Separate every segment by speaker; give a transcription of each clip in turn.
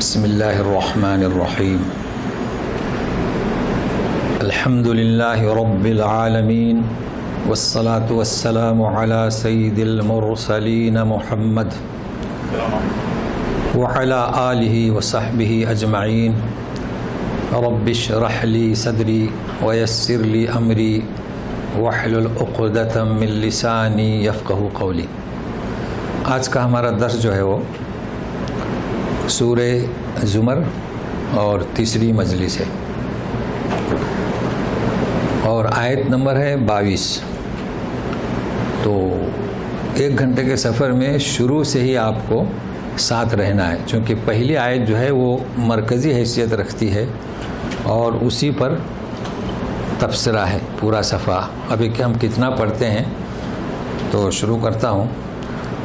Speaker 1: بسم اللہ الرحمن الرحیم الحمد للہ رب العالمین والصلاة والسلام علی سید المرسلین محمد وعلی آلہ وصحبہ اجمعین رب اشرح لی صدری ویسر لی امری واحلل عقدۃ من لسانی یفقہوا قولی۔ آج کا ہمارا درس جو ہے وہ سورہ زمر اور تیسری مجلس ہے اور آیت نمبر ہے 22۔ تو 1 گھنٹے کے سفر میں شروع سے ہی آپ کو ساتھ رہنا ہے، چونکہ پہلی آیت جو ہے وہ مرکزی حیثیت رکھتی ہے اور اسی پر تبصرہ ہے پورا صفحہ۔ ابھی کہ ہم کتنا پڑھتے ہیں تو شروع کرتا ہوں۔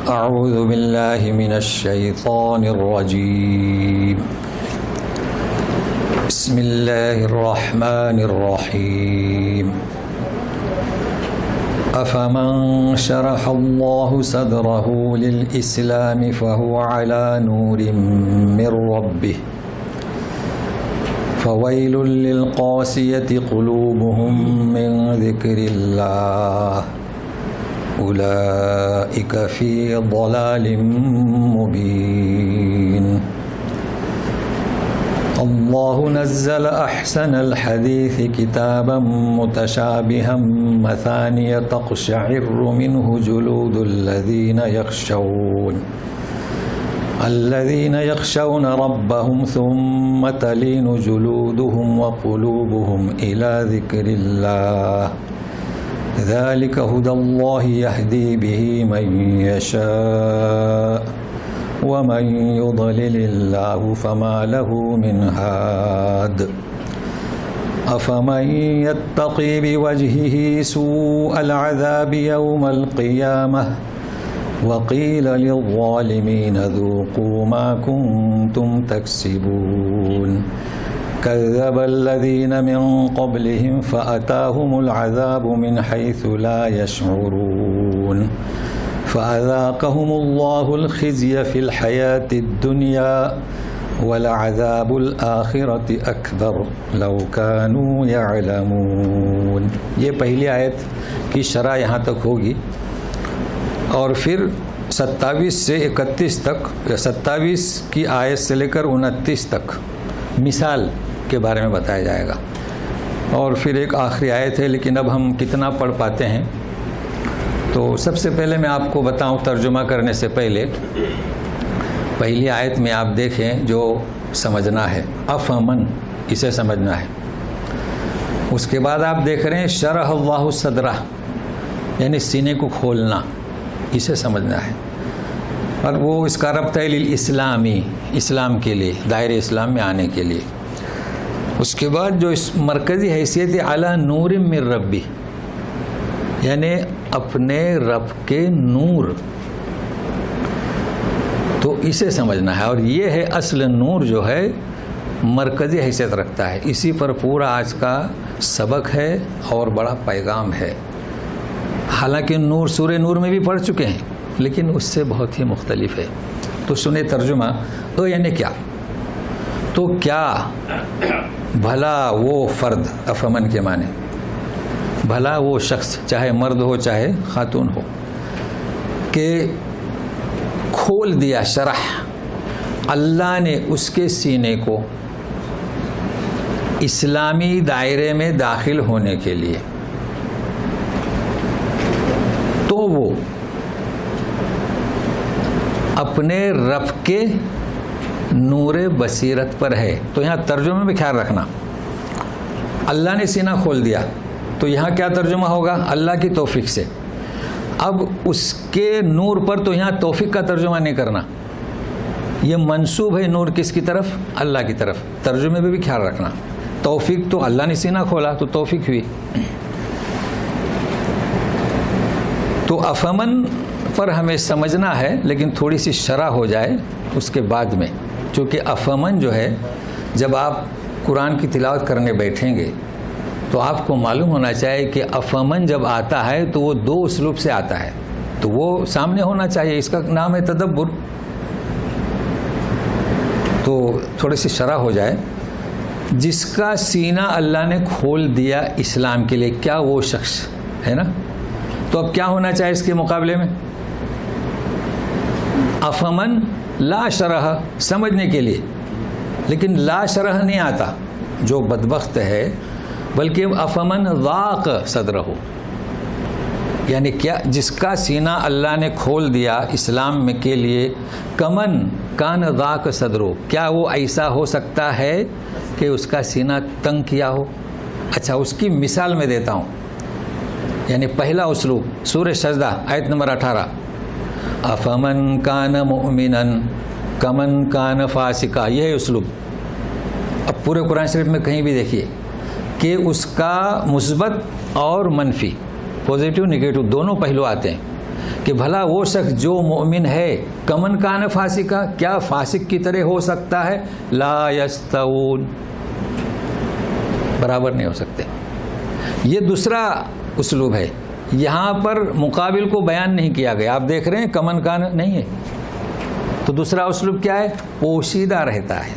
Speaker 1: اعوذ باللہ من الشیطان الرجیم، بسم اللہ الرحمن الرحیم۔ افمن شرح اللہ صدرہ للاسلام فہو علی نور من ربہ فویل للقاسیۃ قلوبہم من ذکر اللہ اولئک فی ضلال مبین۔ اللہ نزل احسن الحدیث کتابا متشابہا مثانی تقشعر منہ جلود الذین یخشون ربهم ثم تلین جلودهم وقلوبهم الی ذکر اللہ ذلك هدى الله يهدي به من يشاء ومن يضلل الله فما له من هاد أفمن يتقي بوجهه سوء العذاب يوم القيامة وقيل للظالمين ذوقوا ما كنتم تكسبون كذب الذين من قبلهم فأتاهم العذاب من حيث لا يشعرون فأذاقهم الله الخزي في الحياة الدنيا ولعذاب الآخرة أكبر لو كانوا يعلمون۔ یہ پہلی آیت کی شرح یہاں تک ہوگی اور پھر 27 سے 31 تک یا 27 کی آیت سے لے کر 29 تک مثال کے بارے میں بتایا جائے گا اور پھر ایک آخری آیت ہے، لیکن اب ہم کتنا پڑھ پاتے ہیں۔ تو سب سے پہلے میں آپ کو بتاؤں ترجمہ کرنے سے پہلے پہلی آیت میں آپ دیکھیں جو سمجھنا ہے، افمن اسے سمجھنا ہے۔ اس کے بعد آپ دیکھ رہے ہیں شرح اللہ صدرہ یعنی سینے کو کھولنا، اسے سمجھنا ہے اور وہ اس کا ربط ہے للاسلامی، اسلام کے لیے، دائرہ اسلام میں آنے کے لیے۔ اس کے بعد جو اس مرکزی حیثیت علی نور من ربی یعنی اپنے رب کے نور، تو اسے سمجھنا ہے اور یہ ہے اصل نور جو ہے مرکزی حیثیت رکھتا ہے۔ اسی پر پورا آج کا سبق ہے اور بڑا پیغام ہے۔ حالانکہ نور سورہ نور میں بھی پڑھ چکے ہیں لیکن اس سے بہت ہی مختلف ہے۔ تو سنیں ترجمہ۔ تو یعنی کیا؟ تو کیا بھلا وہ فرد، افمن کے معنی بھلا وہ شخص، چاہے مرد ہو چاہے خاتون ہو، کہ کھول دیا شرح اللہ نے اس کے سینے کو اسلامی دائرے میں داخل ہونے کے لیے، تو وہ اپنے رب کے نور بصیرت پر ہے۔ تو یہاں ترجمے میں خیال رکھنا، اللہ نے سینہ کھول دیا تو یہاں کیا ترجمہ ہوگا؟ اللہ کی توفیق سے۔ اب اس کے نور پر تو یہاں توفیق کا ترجمہ نہیں کرنا، یہ منسوب ہے نور کس کی طرف؟ اللہ کی طرف۔ ترجمے میں بھی خیال رکھنا، توفیق تو اللہ نے سینہ کھولا تو توفیق ہوئی۔ تو افمن پر ہمیں سمجھنا ہے لیکن تھوڑی سی شرح ہو جائے اس کے بعد میں، چونکہ افمن جو ہے جب آپ قرآن کی تلاوت کرنے بیٹھیں گے تو آپ کو معلوم ہونا چاہیے کہ افمن جب آتا ہے تو وہ 2 اسلوب سے آتا ہے، تو وہ سامنے ہونا چاہیے، اس کا نام ہے تدبر۔ تو تھوڑی سی شرح ہو جائے. جس کا سینہ اللہ نے کھول دیا اسلام کے لیے، کیا وہ شخص ہے نا؟ تو اب کیا ہونا چاہیے اس کے مقابلے میں؟ افمن لا شرح، سمجھنے کے لیے، لیکن لا شرح نہیں آتا جو بدبخت ہے، بلکہ افمن ضاق صدرہ، یعنی کیا جس کا سینہ اللہ نے کھول دیا اسلام میں کے لیے، کمن کان ضاق صدرہ، کیا وہ ایسا ہو سکتا ہے کہ اس کا سینہ تنگ کیا ہو؟ اچھا، اس کی مثال میں دیتا ہوں. یعنی پہلا اسلوب سورہ سجدہ آیت نمبر 18، افمن کان مؤمنا کمن کان فاسقا، یہ ہے اسلوب. اب پورے قرآن شریف میں کہیں بھی دیکھیے کہ اس کا مثبت اور منفی، پازیٹیو نگیٹو دونوں پہلو آتے ہیں کہ بھلا وہ شخص جو مومن ہے، کمن کان فاسقا، کیا فاسق کی طرح ہو سکتا ہے؟ لا یستوون، برابر نہیں ہو سکتے. یہ دوسرا اسلوب ہے. یہاں پر مقابل کو بیان نہیں کیا گیا، آپ دیکھ رہے ہیں کمن کان نہیں ہے. تو دوسرا اسلوب کیا ہے؟ پوشیدہ رہتا ہے.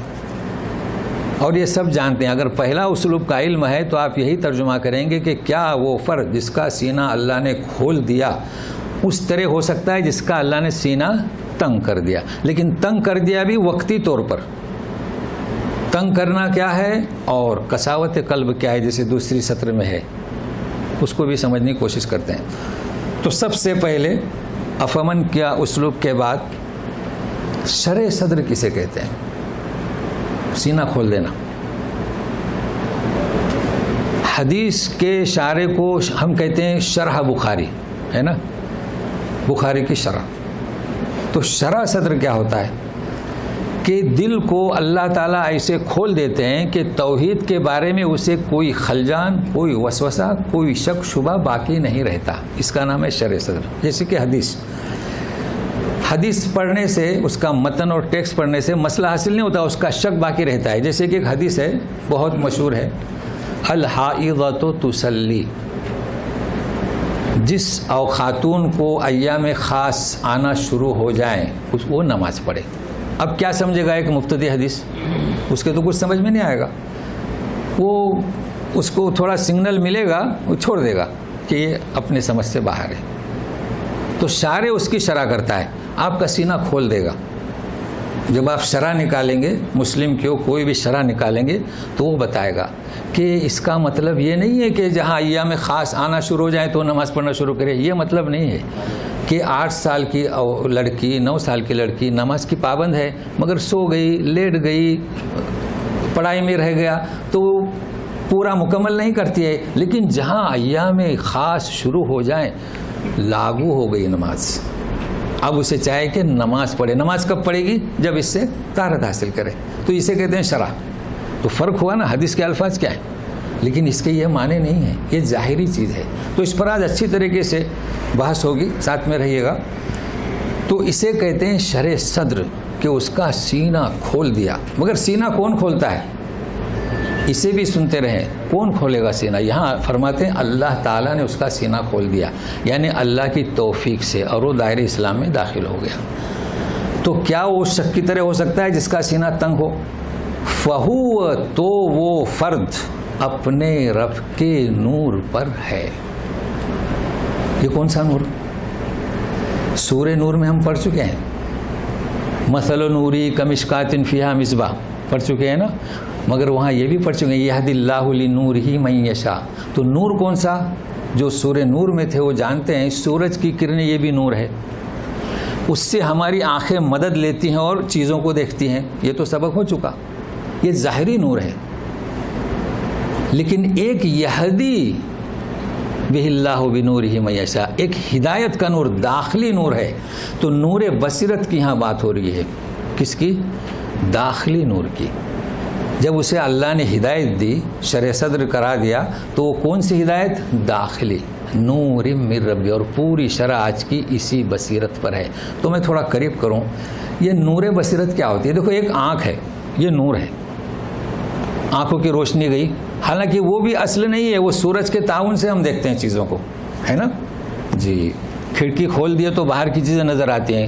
Speaker 1: اور یہ سب جانتے ہیں. اگر پہلا اسلوب کا علم ہے تو آپ یہی ترجمہ کریں گے کہ کیا وہ فرد جس کا سینہ اللہ نے کھول دیا اس طرح ہو سکتا ہے جس کا اللہ نے سینہ تنگ کر دیا. لیکن تنگ کر دیا بھی وقتی طور پر. تنگ کرنا کیا ہے اور قساوت قلب کیا ہے، جیسے دوسری سطر میں ہے، اس کو بھی سمجھنے کی کوشش کرتے ہیں. تو سب سے پہلے افمن کیا اسلوب کے بعد شرح صدر کسے کہتے ہیں؟ سینہ کھول دینا. حدیث کے شارح کو ہم کہتے ہیں شرح بخاری، ہے نا، بخاری کی شرح. تو شرح صدر کیا ہوتا ہے کہ دل کو اللہ تعالیٰ ایسے کھول دیتے ہیں کہ توحید کے بارے میں اسے کوئی خلجان، کوئی وسوسہ، کوئی شک شبہ باقی نہیں رہتا. اس کا نام ہے شرح صدر. جیسے کہ حدیث پڑھنے سے، اس کا متن اور ٹیکسٹ پڑھنے سے مسئلہ حاصل نہیں ہوتا، اس کا شک باقی رہتا ہے. جیسے کہ ایک حدیث ہے بہت مشہور ہے، الحائضۃ تصلی، جس او خاتون کو ایام خاص آنا شروع ہو جائیں وہ نماز پڑھے. اب کیا سمجھے گا ایک مبتدی حدیث؟ اس کے تو کچھ سمجھ میں نہیں آئے گا. وہ اس کو تھوڑا سگنل ملے گا، وہ چھوڑ دے گا کہ یہ اپنے سمجھ سے باہر ہے. تو شارح اس کی شرح کرتا ہے، آپ کا سینہ کھول دے گا. جب آپ شرح نکالیں گے، مسلم کی ہو کوئی بھی شرح نکالیں گے، تو وہ بتائے گا کہ اس کا مطلب یہ نہیں ہے کہ جہاں ایام خاص آنا شروع ہو جائیں تو نماز پڑھنا شروع کرے. یہ مطلب نہیں ہے کہ 8 سال کی لڑکی، 9 سال کی لڑکی نماز کی پابند ہے مگر سو گئی، لیٹ گئی، پڑھائی میں رہ گیا تو پورا مکمل نہیں کرتی ہے. لیکن جہاں ایام خاص شروع ہو جائیں لاگو ہو گئی نماز، اب اسے چاہے کہ نماز پڑھے. نماز کب پڑھے گی؟ جب اس سے طہارت حاصل کرے. تو اسے کہتے ہیں شرح. تو فرق ہوا نا، حدیث کے الفاظ کیا ہیں لیکن اس کے یہ معنی نہیں ہیں، یہ ظاہری چیز ہے. تو اس پر آج اچھی طریقے سے بحث ہوگی، ساتھ میں رہیے گا. تو اسے کہتے ہیں شرح صدر، کہ اس کا سینہ کھول دیا. مگر سینہ کون کھولتا ہے؟ اسے بھی سنتے رہیں، کون کھولے گا سینہ؟ یہاں فرماتے ہیں اللہ تعالیٰ نے اس کا سینہ کھول دیا، یعنی اللہ کی توفیق سے، اور وہ دائرہ اسلام میں داخل ہو گیا. تو کیا وہ اس شخص کی طرح ہو سکتا ہے جس کا سینہ تنگ ہو؟ فہو، تو وہ فرد اپنے رب کے نور پر ہے. یہ کون سا نور؟ سورہ نور میں ہم پڑھ چکے ہیں، مثل نوری کمشکات فیہا مصباح پڑھ چکے ہیں نا. مگر وہاں یہ بھی پڑھ چکے ہیں یہدی اللہ لنورہ من یشاء. تو نور کون سا؟ جو سورہ نور میں تھے وہ جانتے ہیں سورج کی کرنیں یہ بھی نور ہے، اس سے ہماری آنکھیں مدد لیتی ہیں اور چیزوں کو دیکھتی ہیں. یہ تو سبق ہو چکا، یہ ظاہری نور ہے. لیکن ایک یہدی بہ اللہ بنورہ من یشاء، ایک ہدایت کا نور، داخلی نور ہے. تو نور بصیرت کی یہاں بات ہو رہی ہے. کس کی؟ داخلی نور کی. جب اسے اللہ نے ہدایت دی، شرح صدر کرا دیا، تو وہ کون سی ہدایت؟ داخلی، نور من ربی. اور پوری شرح آج کی اسی بصیرت پر ہے. تو میں تھوڑا قریب کروں، یہ نور بصیرت کیا ہوتی ہے؟ دیکھو ایک آنکھ ہے، یہ نور ہے، آنکھوں کی روشنی گئی، حالانکہ وہ بھی اصل نہیں ہے، وہ سورج کے تعاون سے ہم دیکھتے ہیں چیزوں کو، ہے نا جی. کھڑکی کھول دیے تو باہر کی چیزیں نظر آتی ہیں،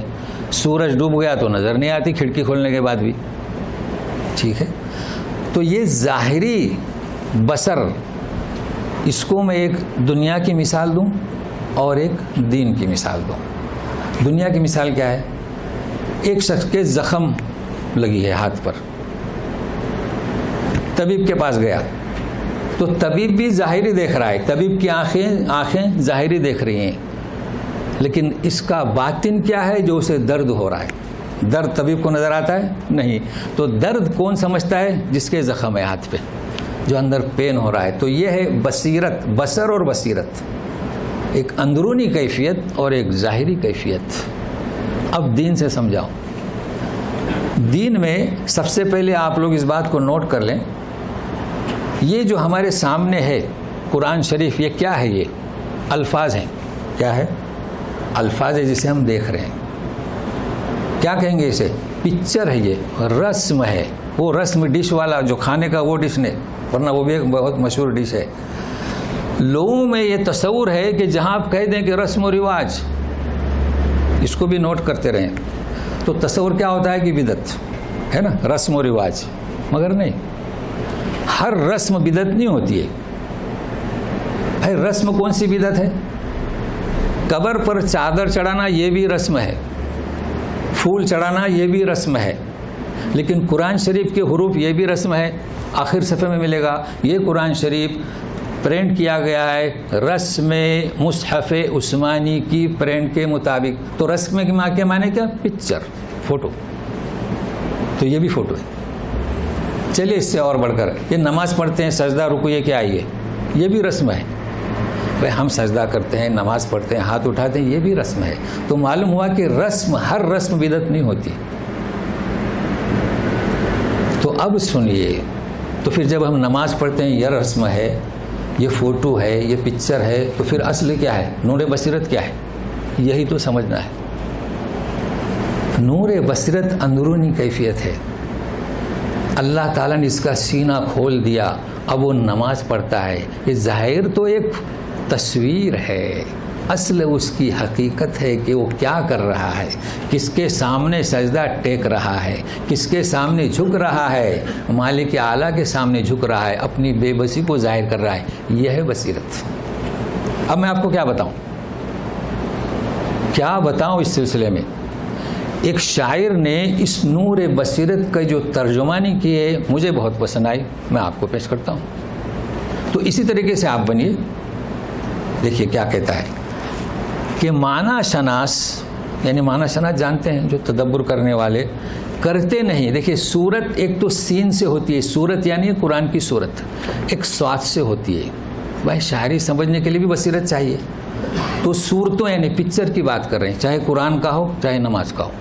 Speaker 1: سورج ڈوب گیا تو نظر نہیں آتی کھڑکی کھولنے کے بعد بھی. ٹھیک ہے. تو یہ ظاہری بصر، اس کو میں ایک دنیا کی مثال دوں اور ایک دین کی مثال دوں. دنیا کی مثال کیا ہے؟ ایک شخص کے زخم لگی ہے ہاتھ پر، طبیب کے پاس گیا تو طبیب بھی ظاہری دیکھ رہا ہے، طبیب کی آنکھیں ظاہری دیکھ رہی ہیں، لیکن اس کا باطن کیا ہے جو اسے درد ہو رہا ہے؟ درد طبیب کو نظر آتا ہے؟ نہیں. تو درد کون سمجھتا ہے؟ جس کے زخم ہے ہاتھ پہ، جو اندر پین ہو رہا ہے. تو یہ ہے بصیرت، بصر اور بصیرت، ایک اندرونی کیفیت اور ایک ظاہری کیفیت. اب دین سے سمجھاؤ. دین میں سب سے پہلے آپ لوگ اس بات کو نوٹ کر لیں، یہ جو ہمارے سامنے ہے قرآن شریف، یہ کیا ہے؟ یہ الفاظ ہیں. کیا ہے؟ الفاظ ہے جسے ہم دیکھ رہے ہیں. کیا کہیں گے اسے؟ پکچر ہے، یہ رسم ہے. وہ رسم ڈش والا جو کھانے کا وہ ڈش نہیں، ورنہ وہ بھی ایک بہت مشہور ڈش ہے. لوگوں میں یہ تصور ہے کہ جہاں آپ کہہ دیں کہ رسم و رواج، اس کو بھی نوٹ کرتے رہیں، تو تصور کیا ہوتا ہے کہ بدعت ہے نا، رسم و رواج. مگر نہیں، ہر رسم بدعت نہیں ہوتی ہے. بھائی رسم کون سی بدعت ہے؟ قبر پر چادر چڑھانا یہ بھی رسم ہے، پھول چڑھانا یہ بھی رسم ہے. لیکن قرآن شریف کے حروف یہ بھی رسم ہے. آخر صفحے میں ملے گا یہ قرآن شریف پرنٹ کیا گیا ہے رسم مصحف عثمانی کی پرنٹ کے مطابق. تو رسم کے معنی کیا؟ Picture, photo. تو یہ بھی فوٹو ہے. چلیے اس سے اور بڑھ کر یہ نماز پڑھتے ہیں، سجدہ رکوع، یہ کیا ہے؟ یہ بھی رسم ہے. بھائی ہم سجدہ کرتے ہیں، نماز پڑھتے ہیں، ہاتھ اٹھاتے ہیں، یہ بھی رسم ہے. تو معلوم ہوا کہ رسم، ہر رسم بدعت نہیں ہوتی. تو اب سنیے، تو پھر جب ہم نماز پڑھتے ہیں یہ رسم ہے، یہ فوٹو ہے، یہ پکچر ہے، تو پھر اصل کیا ہے؟ نور بصیرت کیا ہے؟ یہی تو سمجھنا ہے. نور بصیرت اندرونی کیفیت ہے. اللہ تعالیٰ نے اس کا سینہ کھول دیا، اب وہ نماز پڑھتا ہے. یہ ظاہر تو ایک تصویر ہے، اصل اس کی حقیقت ہے کہ وہ کیا کر رہا ہے، کس کے سامنے سجدہ ٹیک رہا ہے، کس کے سامنے جھک رہا ہے. مالک اعلیٰ کے سامنے جھک رہا ہے، اپنی بے بسی کو ظاہر کر رہا ہے. یہ ہے بصیرت. اب میں آپ کو کیا بتاؤں اس سلسلے میں. ایک شاعر نے اس نور بصیرت کا جو ترجمانی کی ہے مجھے بہت پسند آئی، میں آپ کو پیش کرتا ہوں. تو اسی طریقے سے آپ بنیے. دیکھیے کیا کہتا ہے کہ معنی شناس، یعنی معنی شناس جانتے ہیں جو تدبر کرنے والے، کرتے نہیں. دیکھیے صورت ایک تو سین سے ہوتی ہے، صورت یعنی قرآن کی صورت، ایک سواد سے ہوتی ہے. بھائی شاعری سمجھنے کے لیے بھی بصیرت چاہیے. تو صورتوں یعنی پکچر کی بات کر رہے ہیں، چاہے قرآن کا ہو چاہے نماز کا ہو،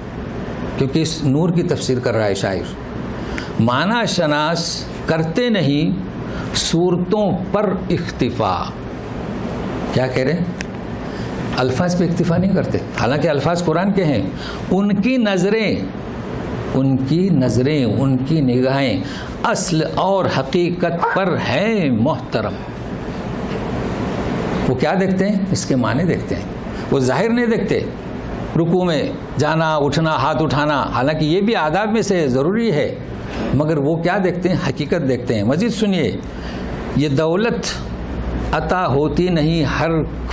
Speaker 1: کیونکہ اس نور کی تفسیر کر رہا ہے شاعر. معنی شناس کرتے نہیں صورتوں پر اکتفا. کیا کہہ رہے ہیں؟ الفاظ پہ اکتفا نہیں کرتے، حالانکہ الفاظ قرآن کے ہیں. ان کی نظریں، ان کی نگاہیں اصل اور حقیقت پر ہیں محترم. وہ کیا دیکھتے ہیں؟ اس کے معنی دیکھتے ہیں. وہ ظاہر نہیں دیکھتے. رکوع میں جانا، اٹھنا، ہاتھ اٹھانا، حالانکہ یہ بھی آداب میں سے ضروری ہے، مگر وہ کیا دیکھتے ہیں؟ حقیقت دیکھتے ہیں. مزید سنیے، یہ دولت عطا ہوتی نہیں ہر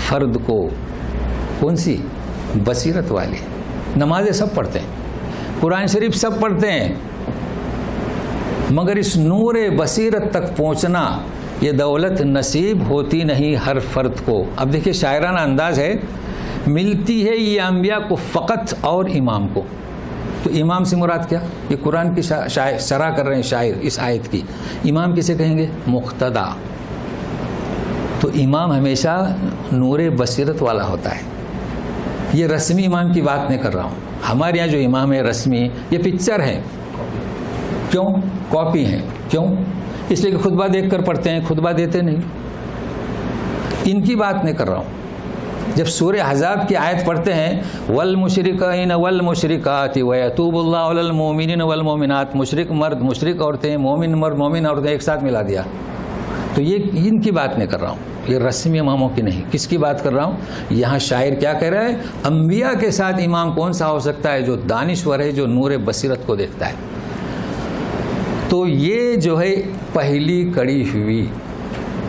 Speaker 1: فرد کو. کون سی؟ بصیرت والی. نمازیں سب پڑھتے ہیں، قرآن شریف سب پڑھتے ہیں، مگر اس نور بصیرت تک پہنچنا، یہ دولت نصیب ہوتی نہیں ہر فرد کو. اب دیکھیے شاعرانہ انداز ہے، ملتی ہے یہ انبیاء کو فقط اور امام کو. تو امام سے مراد کیا؟ یہ قرآن کی شرح کر رہے ہیں شاعر اس آیت کی. امام کسے کہیں گے؟ مقتدا. تو امام ہمیشہ نور بصیرت والا ہوتا ہے. یہ رسمی امام کی بات نہیں کر رہا ہوں. ہمارے یہاں جو امام ہے رسمی، یہ پکچر ہیں. کیوں؟ کاپی ہیں. کیوں؟ اس لیے کہ خطبہ دیکھ کر پڑھتے ہیں، خطبہ دیتے نہیں. ان کی بات نہیں کر رہا ہوں. جب سورہ احزاب کی آیت پڑھتے ہیں والمشرکین والمشرکات ویتوب اللہ علی المؤمنین والمؤمنات، مشرک مرد مشرک عورتیں، مومن مرد مومن عورتیں ایک ساتھ ملا دیا. تو یہ ان کی بات نہیں کر رہا ہوں، یہ رسمی اماموں کی نہیں. کس کی بات کر رہا ہوں؟ یہاں شاعر کیا کہہ رہا ہے؟ انبیاء کے ساتھ امام کون سا ہو سکتا ہے؟ جو دانشور ہے، جو نور بصیرت کو دیکھتا ہے. تو یہ جو ہے پہلی کڑی ہوئی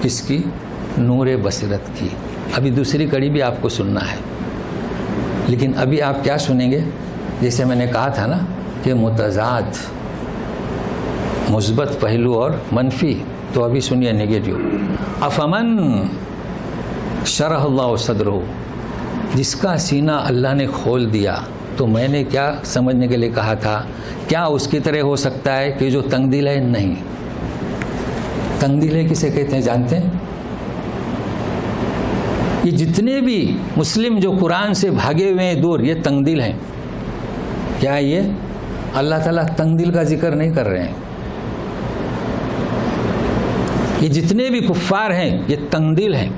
Speaker 1: کس کی؟ نور بصیرت کی. ابھی دوسری کڑی بھی آپ کو سننا ہے، لیکن ابھی آپ کیا سنیں گے؟ جیسے میں نے کہا تھا نا کہ متضاد، مثبت پہلو اور منفی. تو ابھی سنیے نگیٹو. افمن شرح اللہ صدرہ، جس کا سینہ اللہ نے کھول دیا. تو میں نے کیا سمجھنے کے لیے کہا تھا؟ کیا اس کی طرح ہو سکتا ہے کہ جو تنگ دل ہے؟ نہیں. تنگ دل ہے کسے کہتے ہیں جانتے ہیں؟ یہ جتنے بھی مسلم جو قرآن سے بھاگے ہوئے ہیں دور، یہ تنگ دل ہیں. کیا یہ اللہ تعالیٰ تنگ دل کا ذکر نہیں کر رہے ہیں. یہ جتنے بھی کفار ہیں یہ تنگ دل ہیں.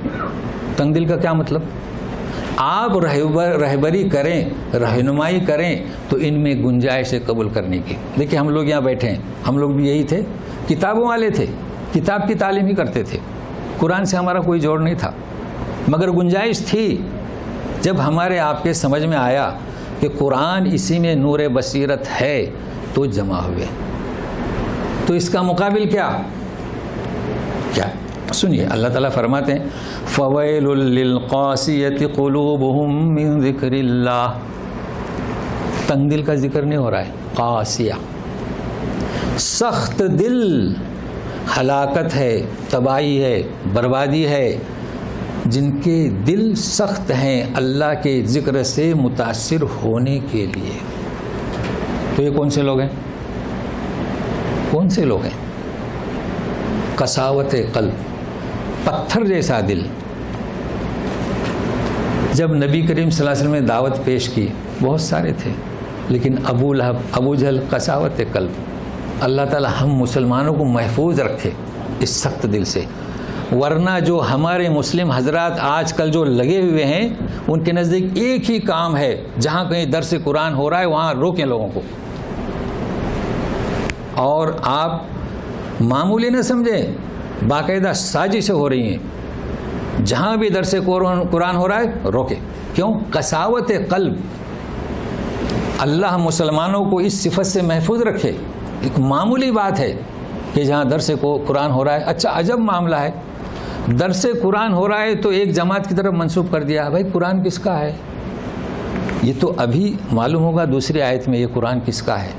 Speaker 1: تنگ دل کا کیا مطلب؟ آپ رہبری کریں، رہنمائی کریں تو ان میں گنجائش ہے قبول کرنے کی. دیکھیں ہم لوگ یہاں بیٹھے ہیں، ہم لوگ بھی یہی تھے، کتابوں والے تھے، کتاب کی تعلیم ہی کرتے تھے، قرآن سے ہمارا کوئی جوڑ نہیں تھا، مگر گنجائش تھی. جب ہمارے آپ کے سمجھ میں آیا کہ قرآن اسی میں نور بصیرت ہے تو جمع ہوئے. تو اس کا مقابل کیا؟ سنیے اللہ تعالیٰ فرماتے ہیں فویل للقاسیۃ قلوبہم من ذکر اللہ. تنگ دل کا ذکر نہیں ہو رہا ہے، قاسیہ، سخت دل. ہلاکت ہے، تباہی ہے، بربادی ہے جن کے دل سخت ہیں اللہ کے ذکر سے متاثر ہونے کے لیے. تو یہ کون سے لوگ ہیں؟ کون سے لوگ ہیں؟ قساوت قلب، پتھر جیسا دل. جب نبی کریم صلی اللہ علیہ وسلم نے دعوت پیش کی بہت سارے تھے، لیکن ابو لہب، ابو جہل، قساوت قلب. اللہ تعالی ہم مسلمانوں کو محفوظ رکھے اس سخت دل سے. ورنہ جو ہمارے مسلم حضرات آج کل جو لگے ہوئے ہیں ان کے نزدیک ایک ہی کام ہے، جہاں کہیں درس قرآن ہو رہا ہے وہاں روکیں لوگوں کو. اور آپ معمولی نہ سمجھیں، باقاعدہ سازشیں ہو رہی ہیں. جہاں بھی درس قرآن ہو رہا ہے روکے. کیوں؟ قساوت قلب. اللہ مسلمانوں کو اس صفت سے محفوظ رکھے. ایک معمولی بات ہے کہ جہاں درس قرآن ہو رہا ہے، اچھا عجب معاملہ ہے، درس قرآن ہو رہا ہے تو ایک جماعت کی طرف منسوب کر دیا. بھائی قرآن کس کا ہے؟ یہ تو ابھی معلوم ہوگا دوسری آیت میں یہ قرآن کس کا ہے.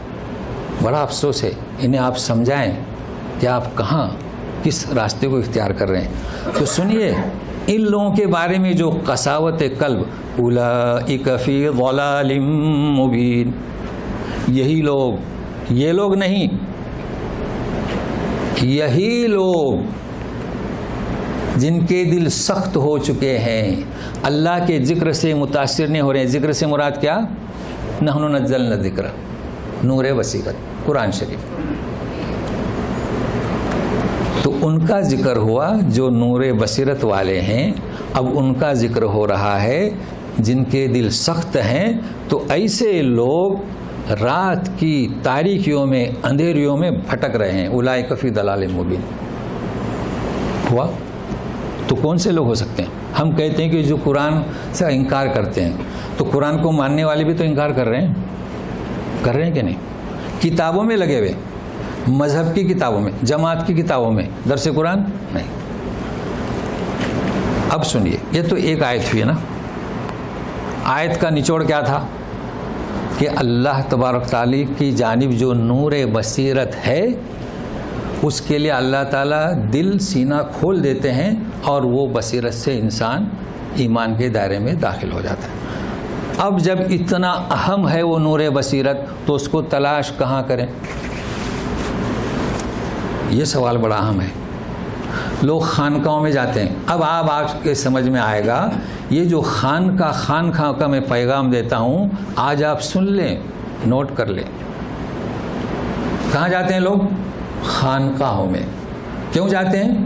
Speaker 1: بڑا افسوس ہے. انہیں آپ سمجھائیں کہ آپ کہاں کس راستے کو اختیار کر رہے ہیں. تو سنیے ان لوگوں کے بارے میں جو قساوت قلب، اولئک فی ضلال مبین. یہی لوگ، یہ لوگ نہیں، یہی لوگ جن کے دل سخت ہو چکے ہیں، اللہ کے ذکر سے متاثر نہیں ہو رہے ہیں. ذکر سے مراد کیا؟ نحن نزلنا الذکر، نور بصیرت، قرآن شریف. تو ان کا ذکر ہوا جو نور بصیرت والے ہیں. اب ان کا ذکر ہو رہا ہے جن کے دل سخت ہیں. تو ایسے لوگ رات کی تاریکیوں میں، اندھیریوں میں بھٹک رہے ہیں. اولئک فی ضلال مبین ہوا. تو کون سے لوگ ہو سکتے ہیں؟ ہم کہتے ہیں کہ جو قرآن سے انکار کرتے ہیں، تو قرآن کو ماننے والے بھی تو انکار کر رہے ہیں کہ نہیں؟ کتابوں میں لگے ہوئے، مذہب کی کتابوں میں، جماعت کی کتابوں میں، درس قرآن نہیں. اب سنیے، یہ تو ایک آیت ہوئی ہے نا. آیت کا نچوڑ کیا تھا؟ کہ اللہ تبارک تعالیٰ کی جانب جو نور بصیرت ہے اس کے لیے اللہ تعالیٰ دل، سینہ کھول دیتے ہیں اور وہ بصیرت سے انسان ایمان کے دائرے میں داخل ہو جاتا ہے. اب جب اتنا اہم ہے وہ نور بصیرت تو اس کو تلاش کہاں کریں؟ یہ سوال بڑا اہم ہے. لوگ خانقاہوں میں جاتے ہیں. اب آپ کے سمجھ میں آئے گا یہ جو خانقاہ کا میں پیغام دیتا ہوں، آج آپ سن لیں، نوٹ کر لیں. کہاں جاتے ہیں لوگ؟ خانقاہوں میں. کیوں جاتے ہیں؟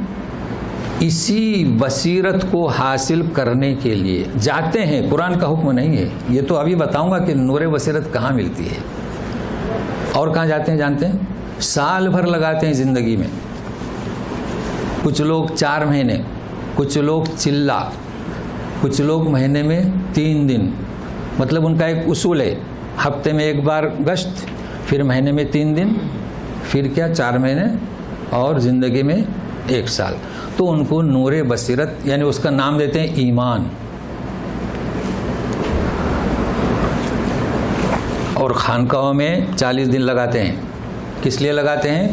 Speaker 1: اسی بصیرت کو حاصل کرنے کے لیے جاتے ہیں. قرآن کا حکم نہیں ہے. یہ تو ابھی بتاؤں گا کہ نور بصیرت کہاں ملتی ہے. اور کہاں جاتے ہیں جانتے ہیں؟ سال بھر لگاتے ہیں زندگی میں. کچھ لوگ 4 مہینے، کچھ لوگ چلہ، کچھ لوگ مہینے میں 3 دن. مطلب ان کا ایک اصول ہے، ہفتے میں 1 بار گشت، پھر مہینے میں 3 دن، پھر کیا 4 مہینے اور زندگی میں 1 سال. تو ان کو نور بصیرت یعنی اس کا نام دیتے ہیں ایمان. اور خانقاہوں میں 40 دن لگاتے ہیں. کس لیے لگاتے ہیں؟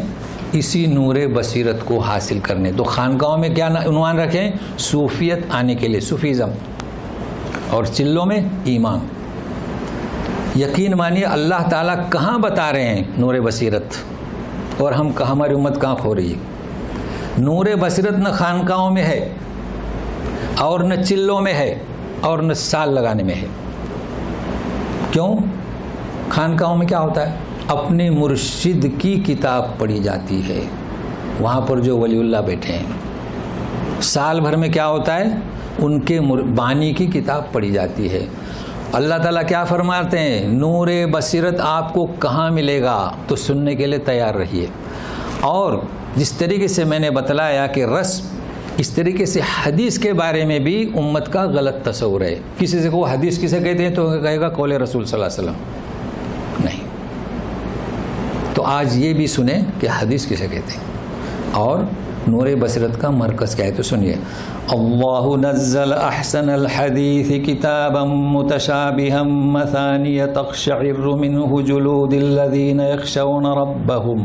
Speaker 1: اسی نور بصیرت کو حاصل کرنے. تو خانقاہوں میں کیا عنوان رکھیں؟ صوفیت آنے کے لیے، صوفیزم. اور چلوں میں ایمان. یقین مانیے اللہ تعالیٰ کہاں بتا رہے ہیں نور بصیرت، اور ہماری امت کہاں کھو رہی ہے. نور بصیرت نہ خانقاہوں میں ہے، اور نہ چلوں میں ہے، اور نہ سال لگانے میں ہے. کیوں؟ خانقاہوں میں کیا ہوتا ہے؟ اپنے مرشد کی کتاب پڑھی جاتی ہے، وہاں پر جو ولی اللہ بیٹھے ہیں. سال بھر میں کیا ہوتا ہے؟ ان کے بانی کی کتاب پڑھی جاتی ہے. اللہ تعالیٰ کیا فرماتے ہیں؟ نور بصیرت آپ کو کہاں ملے گا؟ تو سننے کے لیے تیار رہیے. اور جس طریقے سے میں نے بتلایا کہ رسم، اس طریقے سے حدیث کے بارے میں بھی امت کا غلط تصور ہے. کسی سے کو حدیث کسے کہتے ہیں تو کہے گا قول رسول صلی اللہ علیہ وسلم. نہیں. تو آج یہ بھی سنیں کہ حدیث کسے کہتے ہیں اور نور بصیرت کا مرکز کیا ہے. تو سنیے، اللہ نزل احسن الحدیث کتابا متشابہا مثانی تقشعر منہ جلود الذین یخشون ربهم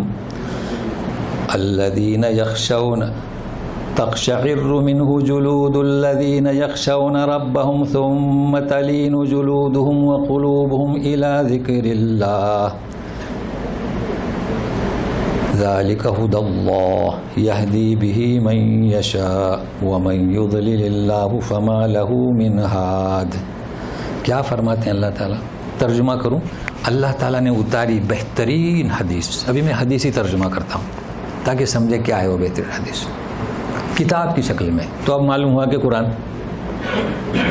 Speaker 1: تقشعر منہ جلود الذین یخشون ربهم ثم تلین جلودهم وقلوبهم الى ذکر اللہ ذالک ھدی اللہ یہدی بہ من یشاء ومن یضلل اللہ فما لہ من ہاد. کیا فرماتے ہیں اللہ تعالیٰ؟ ترجمہ کروں. اللہ تعالیٰ نے اتاری بہترین حدیث. ابھی میں حدیثی ترجمہ کرتا ہوں تاکہ سمجھے کیا ہے وہ بہترین حدیث کتاب کی شکل میں. تو اب معلوم ہوا کہ قرآن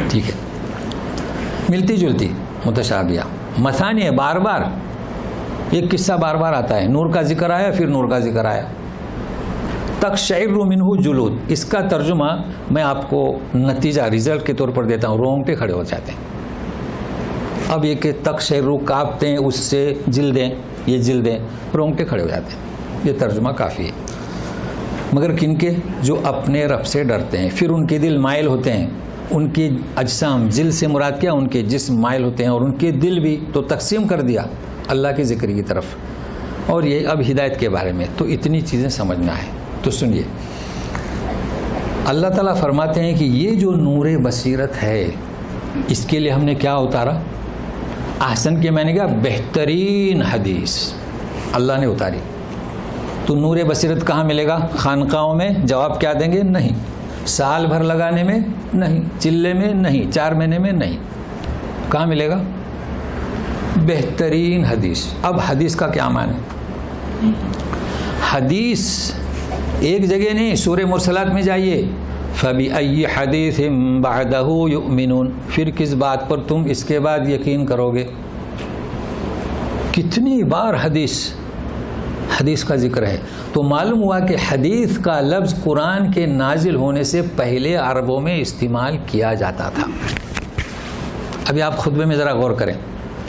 Speaker 1: ٹھیک ہے، ملتی جلتی، متشابہہ، مثانی ہے، بار بار ایک قصہ بار بار آتا ہے. نور کا ذکر آیا، پھر نور کا ذکر آیا. تقشعر منہ جلود، اس کا ترجمہ میں آپ کو نتیجہ رزلٹ کے طور پر دیتا ہوں. رونگٹے کھڑے ہو جاتے ہیں. اب یہ کہ تقشعر کانپتے ہیں اس سے جلدیں، یہ جلدیں، رونگٹے کھڑے ہو جاتے ہیں. یہ ترجمہ کافی ہے. مگر کن کے؟ جو اپنے رب سے ڈرتے ہیں. پھر ان کے دل مائل ہوتے ہیں. ان کے اجسام، جلد سے مراد کیا؟ ان کے جسم مائل ہوتے ہیں، اور ان کے دل بھی. تو تقسیم کر دیا اللہ کی ذکر کی طرف. اور یہ اب ہدایت کے بارے میں تو اتنی چیزیں سمجھنا ہے. تو سنیے، اللہ تعالیٰ فرماتے ہیں کہ یہ جو نور بصیرت ہے اس کے لیے ہم نے کیا اتارا؟ احسن کے معنی کیا؟ بہترین حدیث اللہ نے اتاری. تو نور بصیرت کہاں ملے گا؟ خانقاہوں میں؟ جواب کیا دیں گے؟ نہیں. سال بھر لگانے میں؟ نہیں. چلے میں؟ نہیں. 4 مہینے میں؟ نہیں. کہاں ملے گا؟ بہترین حدیث. اب حدیث کا کیا معنی؟ حدیث ایک جگہ نہیں، سورہ مرسلات میں جائیے. فَبِأَيِّ حَدِيثٍ بَعْدَهُ يُؤْمِنُونَ، پھر کس بات پر تم اس کے بعد یقین کرو گے؟ کتنی بار حدیث کا ذکر ہے. تو معلوم ہوا کہ حدیث کا لفظ قرآن کے نازل ہونے سے پہلے عربوں میں استعمال کیا جاتا تھا. ابھی آپ خطبے میں ذرا غور کریں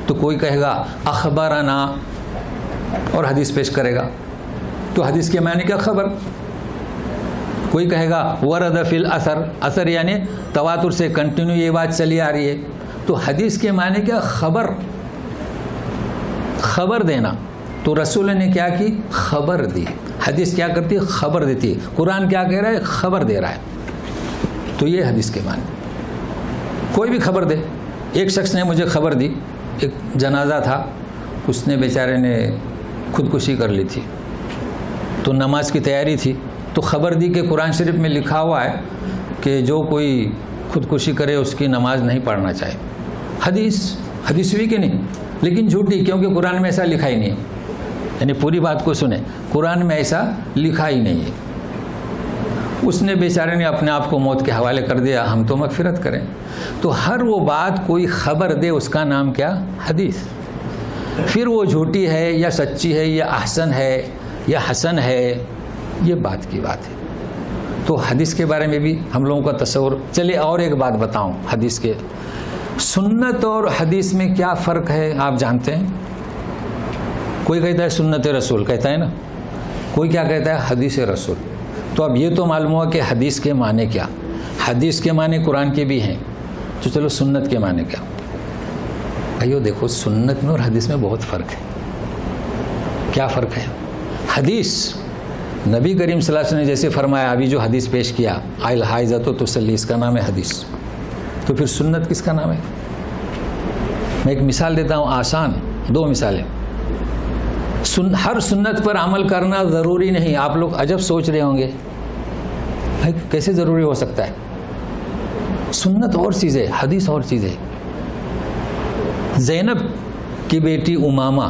Speaker 1: تو کوئی کہے گا اخبرنا اور حدیث پیش کرے گا. تو حدیث کے معنی کیا؟ خبر. کوئی کہے گا ورد فی الاثر، اثر یعنی تواتر سے کنٹینیو یہ بات چلی آ رہی ہے. تو حدیث کے معنی کیا؟ خبر دینا. تو رسول نے کیا کی؟ خبر دی. حدیث کیا کرتی ہے؟ خبر دیتی ہے. قرآن کیا کہہ رہا ہے؟ خبر دے رہا ہے. تو یہ حدیث کے معنی. کوئی بھی خبر دے. ایک شخص نے مجھے خبر دی، ایک جنازہ تھا، اس نے بیچارے نے خودکشی کر لی تھی. تو نماز کی تیاری تھی، تو خبر دی کہ قرآن شریف میں لکھا ہوا ہے کہ جو کوئی خودکشی کرے اس کی نماز نہیں پڑھنا چاہیے. حدیث ہوئی کہ نہیں؟ لیکن جھوٹی، کیونکہ قرآن میں ایسا لکھا ہی نہیں ہے. یعنی پوری بات کو سنیں، قرآن میں ایسا لکھا ہی نہیں ہے. اس نے بیچارے نے اپنے آپ کو موت کے حوالے کر دیا. ہم تو مغفرت کریں. تو ہر وہ بات کوئی خبر دے اس کا نام کیا؟ حدیث. پھر وہ جھوٹی ہے یا سچی ہے یا احسن ہے یا حسن ہے، یہ بات کی بات ہے. تو حدیث کے بارے میں بھی ہم لوگوں کا تصور. چلیے اور ایک بات بتاؤں حدیث کے. سنت اور حدیث میں کیا فرق ہے آپ جانتے ہیں؟ کوئی کہتا ہے سنت رسول، کہتا ہے نا، کوئی کیا کہتا ہے حدیث رسول. تو اب یہ تو معلوم ہوا کہ حدیث کے معنی کیا. حدیث کے معنی قرآن کے بھی ہیں، تو چلو سنت کے معنی کیا. بھائیو دیکھو، سنت میں اور حدیث میں بہت فرق ہے. کیا فرق ہے؟ حدیث نبی کریم صلی اللہ علیہ وسلم نے جیسے فرمایا، ابھی جو حدیث پیش کیا الحائضۃ تصلی، اس کا نام ہے حدیث. تو پھر سنت کس کا نام ہے؟ میں ایک مثال دیتا ہوں آسان، 2 مثالیں. ہر سنت پر عمل کرنا ضروری نہیں. آپ لوگ عجب سوچ رہے ہوں گے، بھائی کیسے ضروری ہو سکتا ہے؟ سنت اور چیز ہے، حدیث اور چیز ہے. زینب کی بیٹی امامہ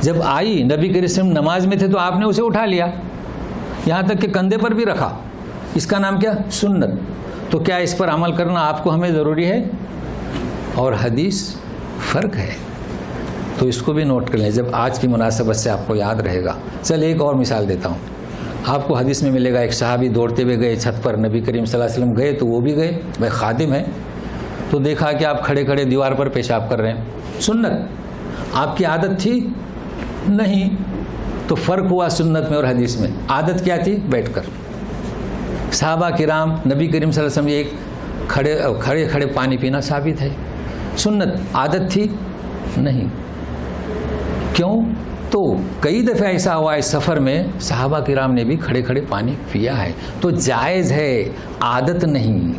Speaker 1: جب آئی، نبی کریم صلی اللہ علیہ وسلم نماز میں تھے تو آپ نے اسے اٹھا لیا، یہاں تک کہ کندھے پر بھی رکھا. اس کا نام کیا؟ سنت. تو کیا اس پر عمل کرنا آپ کو ہمیں ضروری ہے؟ اور حدیث فرق ہے. تو اس کو بھی نوٹ کر لیں، جب آج کی مناسبت سے آپ کو یاد رہے گا. چل ایک اور مثال دیتا ہوں. آپ کو حدیث میں ملے گا، ایک صحابی دوڑتے ہوئے گئے چھت پر، نبی کریم صلی اللہ علیہ وسلم گئے تو وہ بھی گئے، بھائی خادم ہے. تو دیکھا کہ آپ کھڑے کھڑے دیوار پر پیشاب کر رہے ہیں. سنت آپ کی عادت تھی؟ نہیں. تو فرق ہوا سنت میں اور حدیث میں. عادت کیا تھی؟ بیٹھ کر. صحابہ کرام نبی کریم صلی اللہ علیہ وسلم ایک کھڑے کھڑے پانی پینا ثابت ہے. سنت عادت تھی؟ نہیں. کیوں؟ تو کئی دفعہ ایسا ہوا اس سفر میں صحابہ کرام نے بھی کھڑے کھڑے پانی پیا ہے. تو جائز ہے، عادت نہیں.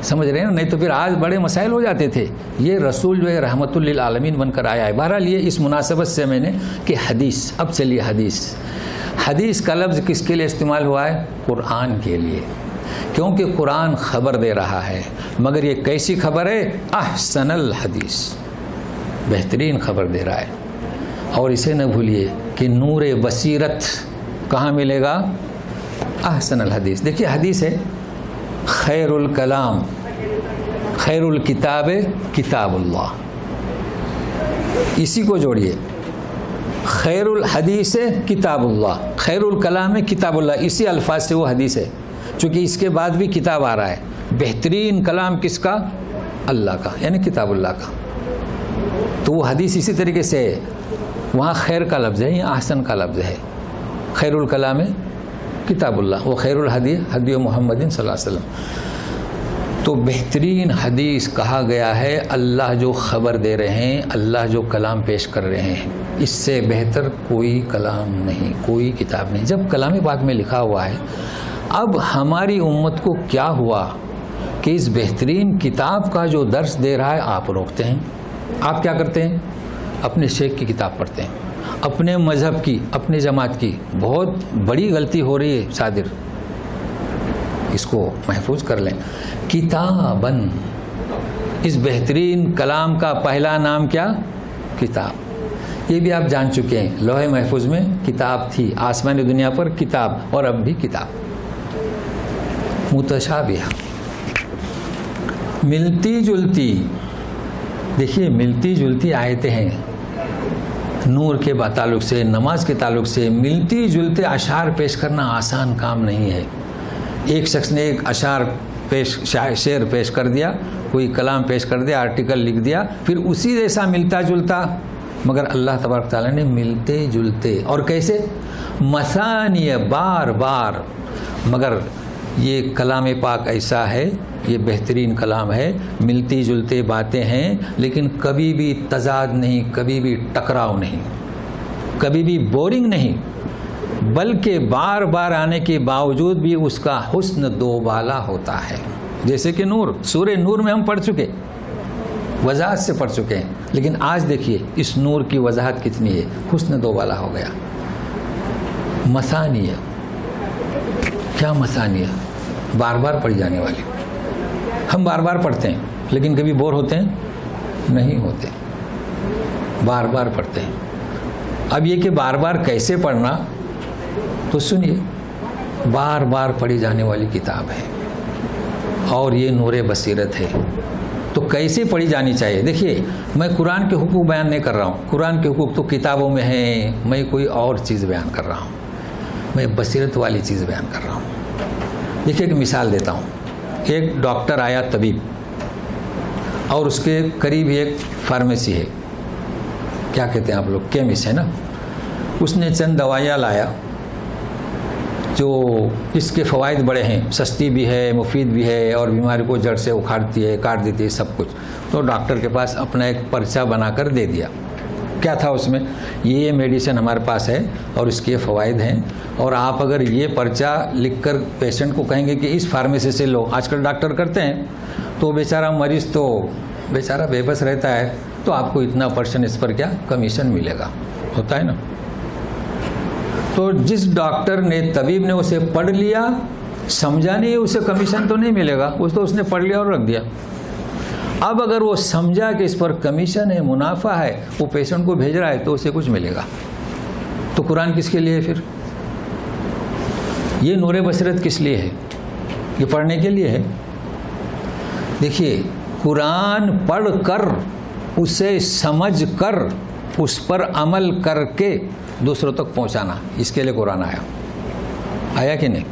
Speaker 1: سمجھ رہے ہیں؟ نہیں تو پھر آج بڑے مسائل ہو جاتے تھے. یہ رسول جو ہے رحمت للعالمین بن کر آیا ہے. بہرحال یہ اس مناسبت سے میں نے کہ حدیث. اب چلیے حدیث. حدیث کا لفظ کس کے لیے استعمال ہوا ہے؟ قرآن کے لیے. کیونکہ قرآن خبر دے رہا ہے، مگر یہ کیسی خبر ہے؟ احسن الحدیث، بہترین خبر دے رہا ہے. اور اسے نہ بھولیے کہ نور بصیرت کہاں ملے گا؟ احسن الحدیث. دیکھیے حدیث ہے خیر الکلام، خیر الکتاب کتاب اللہ. اسی کو جوڑیے، خیر الحدیث کتاب اللہ، خیر الکلام کتاب اللہ. اسی الفاظ سے وہ حدیث ہے، چونکہ اس کے بعد بھی کتاب آ رہا ہے. بہترین کلام کس کا؟ اللہ کا، یعنی کتاب اللہ کا. تو وہ حدیث اسی طریقے سے ہے. وہاں خیر کا لفظ ہے، یہاں احسن کا لفظ ہے. خیر الکلام کتاب اللہ، وہ خیر الحدی حدی محمد صلی اللہ علیہ وسلم. تو بہترین حدیث کہا گیا ہے. اللہ جو خبر دے رہے ہیں، اللہ جو کلام پیش کر رہے ہیں، اس سے بہتر کوئی کلام نہیں، کوئی کتاب نہیں. جب کلام پاک میں لکھا ہوا ہے، اب ہماری امت کو کیا ہوا کہ اس بہترین کتاب کا جو درس دے رہا ہے آپ روکتے ہیں. آپ کیا کرتے ہیں؟ اپنے شیخ کی کتاب پڑھتے ہیں، اپنے مذہب کی، اپنے جماعت کی. بہت بڑی غلطی ہو رہی ہے صادر، اس کو محفوظ کر لیں. کتابن، اس بہترین کلام کا پہلا نام کیا؟ کتاب. یہ بھی آپ جان چکے ہیں، لوح محفوظ میں کتاب تھی، آسمانی دنیا پر کتاب، اور اب بھی کتاب. متشابہہ، ملتی جلتی. دیکھیے ملتی جلتی آیتیں ہیں. نور کے تعلق سے، نماز کے تعلق سے ملتی جلتے اشعار پیش کرنا آسان کام نہیں ہے. ایک شخص نے ایک اشعار شعر پیش کر دیا، کوئی کلام پیش کر دیا، آرٹیکل لکھ دیا، پھر اسی جیسا ملتا جلتا. مگر اللہ تبارک تعالیٰ نے ملتے جلتے، اور کیسے؟ مثانی، بار بار. مگر یہ کلام پاک ایسا ہے، یہ بہترین کلام ہے. ملتی جلتے باتیں ہیں، لیکن کبھی بھی تضاد نہیں، کبھی بھی ٹکراؤ نہیں، کبھی بھی بورنگ نہیں، بلکہ بار بار آنے کے باوجود بھی اس کا حسن دوبالا ہوتا ہے. جیسے کہ نور، سورہ نور میں ہم پڑھ چکے، وضاحت سے پڑھ چکے ہیں. لیکن آج دیکھیے اس نور کی وضاحت کتنی ہے، حسن دوبالا ہو گیا. مثانیہ، کیا مثانیہ؟ بار بار پڑھی جانے والی. ہم بار بار پڑھتے ہیں، لیکن کبھی بور ہوتے ہیں؟ نہیں ہوتے، بار بار پڑھتے ہیں. اب یہ کہ بار بار کیسے پڑھنا، تو سنیے. بار بار پڑھی جانے والی کتاب ہے، اور یہ نور بصیرت ہے. تو کیسے پڑھی جانی چاہیے؟ دیکھیے میں قرآن کے حقوق بیان نہیں کر رہا ہوں. قرآن کے حقوق تو کتابوں میں ہیں، میں کوئی اور چیز بیان کر رہا ہوں، میں بصیرت والی چیز بیان کر رہا ہوں. دیکھیے ایک مثال دیتا ہوں. ایک ڈاکٹر آیا، طبیب، اور اس کے قریب ایک فارمیسی ہے، کیا کہتے ہیں آپ لوگ، کیمسٹ ہے نا. اس نے چند دوائیاں لایا، جو اس کے فوائد بڑے ہیں، سستی بھی ہے، مفید بھی ہے، اور بیماری کو جڑ سے اکھاڑتی ہے، کاٹ دیتی ہے، سب کچھ. تو ڈاکٹر کے پاس اپنا ایک پرچہ بنا کر دے دیا. کیا تھا اس میں؟ یہ میڈیسن ہمارے پاس ہے اور اس کے فوائد ہیں، اور آپ اگر یہ پرچہ لکھ کر پیشنٹ کو کہیں گے کہ اس فارمیسی سے لو، آج کل ڈاکٹر کرتے ہیں، تو بیچارہ مریض تو بیچارہ بے بس رہتا ہے، تو آپ کو اتنا % اس پر کیا کمیشن ملے گا، ہوتا ہے نا. تو جس ڈاکٹر نے، طبیب نے اسے پڑھ لیا، سمجھا نہیں، اسے کمیشن تو نہیں ملے گا، اس نے پڑھ لیا اور رکھ دیا. اب اگر وہ سمجھا کہ اس پر کمیشن ہے، منافع ہے، وہ پیشنٹ کو بھیج رہا ہے، تو اسے کچھ ملے گا. تو قرآن کس کے لیے ہے پھر؟ یہ نور بصیرت کس لیے ہے؟ یہ پڑھنے کے لیے ہے. دیکھیے، قرآن پڑھ کر، اسے سمجھ کر، اس پر عمل کر کے دوسروں تک پہنچانا، اس کے لیے قرآن آیا کہ نہیں؟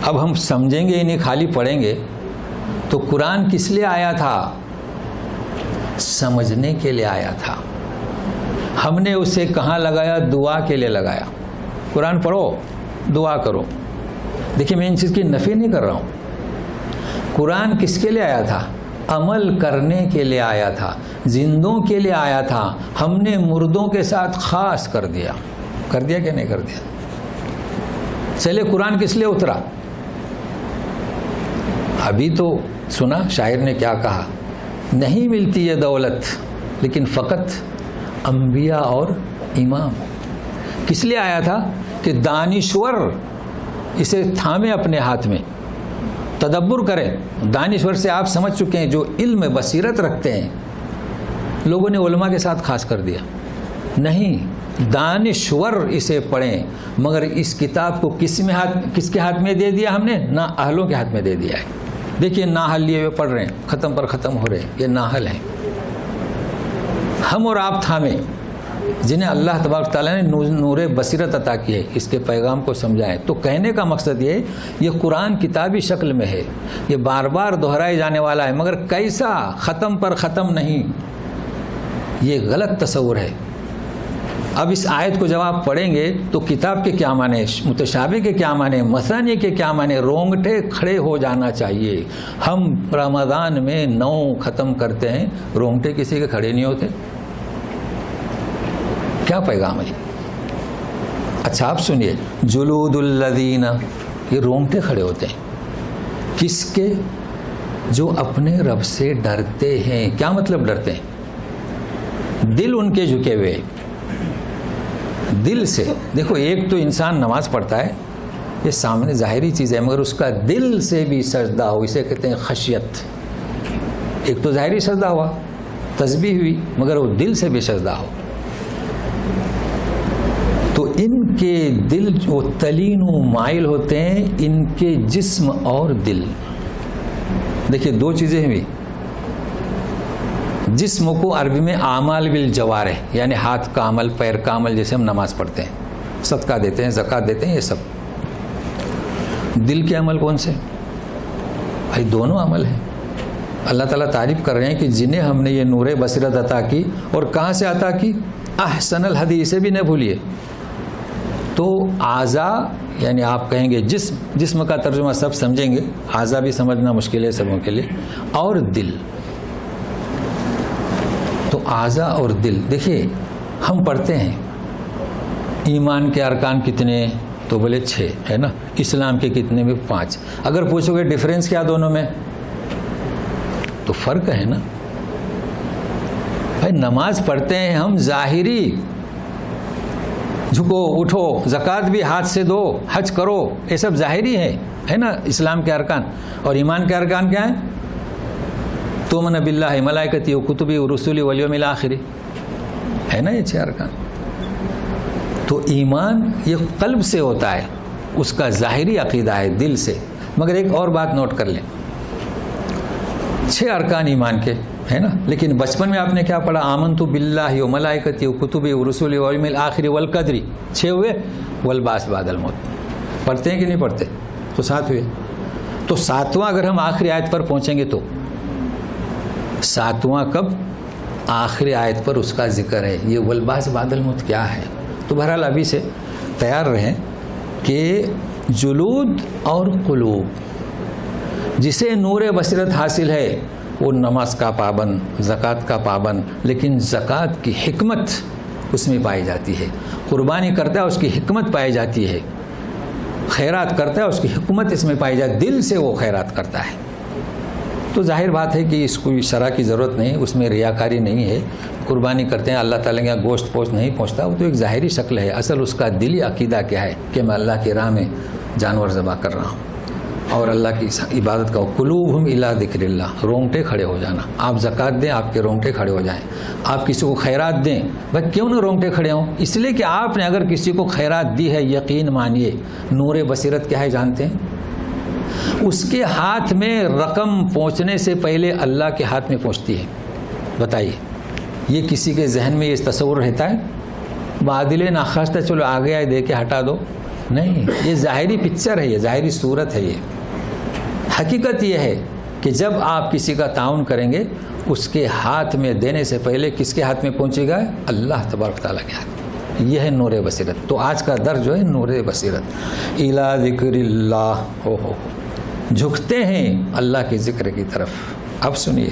Speaker 1: اب ہم سمجھیں گے نہیں، خالی پڑھیں گے. تو قرآن کس لیے آیا تھا؟ سمجھنے کے لیے آیا تھا. ہم نے اسے کہاں لگایا؟ دعا کے لیے لگایا. قرآن پڑھو، دعا کرو. دیکھیے، میں ان چیز کی نفی نہیں کر رہا ہوں. قرآن کس کے لیے آیا تھا؟ عمل کرنے کے لیے آیا تھا، زندوں کے لیے آیا تھا. ہم نے مردوں کے ساتھ خاص کر دیا کہ نہیں کر دیا؟ چلے، قرآن کس لیے اترا؟ ابھی تو سنا شاعر نے کیا کہا، نہیں ملتی یہ دولت لیکن فقط انبیاء اور امام. کس لیے آیا تھا؟ کہ دانشور اسے تھامے اپنے ہاتھ میں، تدبر کریں. دانشور سے آپ سمجھ چکے ہیں، جو علم بصیرت رکھتے ہیں. لوگوں نے علماء کے ساتھ خاص کر دیا. نہیں، دانشور اسے پڑھیں. مگر اس کتاب کو کس کے ہاتھ میں دے دیا ہم نے؟ نہ اہلوں کے ہاتھ میں دے دیا ہے. دیکھیے، ناحل لیے ہوئے پڑھ رہے ہیں، ختم پر ختم ہو رہے ہیں، یہ ناحل ہیں. ہم اور آپ تھامیں، جنہیں اللہ تبارک تعالیٰ نے نور بصیرت عطا کی ہے، اس کے پیغام کو سمجھائیں. تو کہنے کا مقصد یہ قرآن کتابی شکل میں ہے، یہ بار بار دہرائے جانے والا ہے، مگر کیسا؟ ختم پر ختم نہیں. یہ غلط تصور ہے. اب اس آیت کو جب آپ پڑھیں گے تو کتاب کے کیا معنی، متشابہ کے کیا معنی، مثانی کے کیا معنی، رونگٹے کھڑے ہو جانا چاہیے. ہم رمضان میں 9 ختم کرتے ہیں، رونگٹے کسی کے کھڑے نہیں ہوتے. کیا پیغام ہے؟ اچھا آپ سنیے، جلود الذین، یہ رونگٹے کھڑے ہوتے ہیں. کس کے؟ جو اپنے رب سے ڈرتے ہیں. کیا مطلب ڈرتے ہیں؟ دل ان کے جھکے ہوئے، دل سے. دیکھو، ایک تو انسان نماز پڑھتا ہے، یہ سامنے ظاہری چیز ہے، مگر اس کا دل سے بھی سجدہ ہو، اسے کہتے ہیں خشیت. ایک تو ظاہری سجدہ ہوا، تسبیح ہوئی، مگر وہ دل سے بھی سجدہ ہو. تو ان کے دل جو تلین و مائل ہوتے ہیں، ان کے جسم اور دل. دیکھیے، 2 چیزیں ہوئی. جسم کو عربی میں اعمال بالجوارح، یعنی ہاتھ کا عمل، پیر کا عمل، جیسے ہم نماز پڑھتے ہیں، صدقہ دیتے ہیں، زکوٰۃ دیتے ہیں، یہ سب. دل کے عمل کون سے؟ بھائی دونوں عمل ہیں. اللہ تعالیٰ تعریف کر رہے ہیں کہ جنہیں ہم نے یہ نور بصیرت عطا کی، اور کہاں سے عطا کی؟ احسن الحدی، اسے بھی نہ بھولیے. تو اعضاء، یعنی آپ کہیں گے جسم کا ترجمہ سب سمجھیں گے، اعضاء بھی سمجھنا مشکل ہے سبوں کے لیے، اور دل. تو اعضاء اور دل. دیکھیے، ہم پڑھتے ہیں ایمان کے ارکان کتنے، تو بولے 6 ہے نا. اسلام کے کتنے میں 5. اگر پوچھو گے ڈیفرنس کیا دونوں میں، تو فرق ہے نا. بھائی نماز پڑھتے ہیں ہم ظاہری، جھکو اٹھو، زکوٰۃ بھی ہاتھ سے دو، حج کرو، یہ سب ظاہری ہے نا اسلام کے ارکان. اور ایمان کے ارکان کیا ہیں؟ تؤمن باللہ ملائکتی و کتبی و رسولی والیوم الآخر، ہے نا یہ 6 ارکان. تو ایمان یہ قلب سے ہوتا ہے، اس کا ظاہری عقیدہ ہے دل سے. مگر ایک اور بات نوٹ کر لیں، 6 ارکان ایمان کے ہے نا. لیکن بچپن میں آپ نے کیا پڑھا؟ آمنت باللہ و ملائکتی و کتبی و رسولی والیوم الآخر والقدر. 6 ہوئے. والبعث بعد الموت پڑھتے ہیں کہ نہیں پڑھتے؟ تو 7 ہوئے. تو 7واں اگر ہم آخری آیت پر پہنچیں گے تو 7واں کب؟ آخری آیت پر اس کا ذکر ہے. یہ والبعث بعد الموت کیا ہے؟ تو بہرحال ابھی سے تیار رہیں کہ جلود اور قلوب. جسے نور بصیرت حاصل ہے وہ نماز کا پابند، زکوٰۃ کا پابند، لیکن زکوٰۃ کی حکمت اس میں پائی جاتی ہے. قربانی کرتا ہے اس کی حکمت پائی جاتی ہے. خیرات کرتا ہے اس کی حکمت اس میں پائی جاتی ہے. دل سے وہ خیرات کرتا ہے. تو ظاہر بات ہے کہ اس کو شرع کی ضرورت نہیں، اس میں ریاکاری نہیں ہے. قربانی کرتے ہیں، اللہ تعالیٰ کے گوشت پوشت نہیں پہنچتا، وہ تو ایک ظاہری شکل ہے. اصل اس کا دلی عقیدہ کیا ہے کہ میں اللہ کی راہ میں جانور ذبح کر رہا ہوں اور اللہ کی عبادت کا. قلوبہم الی ذکر اللہ، رونگٹے کھڑے ہو جانا. آپ زکوٰۃ دیں، آپ کے رونگٹے کھڑے ہو جائیں. آپ کسی کو خیرات دیں، بھائی کیوں نہ رونگٹے کھڑے ہوں؟ اس لیے کہ آپ نے اگر کسی کو خیرات دی ہے، یقین مانیے نور بصیرت کیا ہے جانتے ہیں؟ اس کے ہاتھ میں رقم پہنچنے سے پہلے اللہ کے ہاتھ میں پہنچتی ہے. بتائیے، یہ کسی کے ذہن میں یہ تصور رہتا ہے؟ بادل ناخواستہ چلو آگے آئے دے کے ہٹا دو؟ نہیں، یہ ظاہری پکچر ہے، یہ ظاہری صورت ہے. یہ حقیقت یہ ہے کہ جب آپ کسی کا تعاون کریں گے، اس کے ہاتھ میں دینے سے پہلے کس کے ہاتھ میں پہنچے گا؟ اللہ تبارک تعالیٰ کے ہاتھ. یہ ہے نور بصیرت. تو آج کا درس جو ہے نور بصیرت. الی ذکر اللہ، ہو جھکتے ہیں اللہ کے ذکر کی طرف. اب سنیے،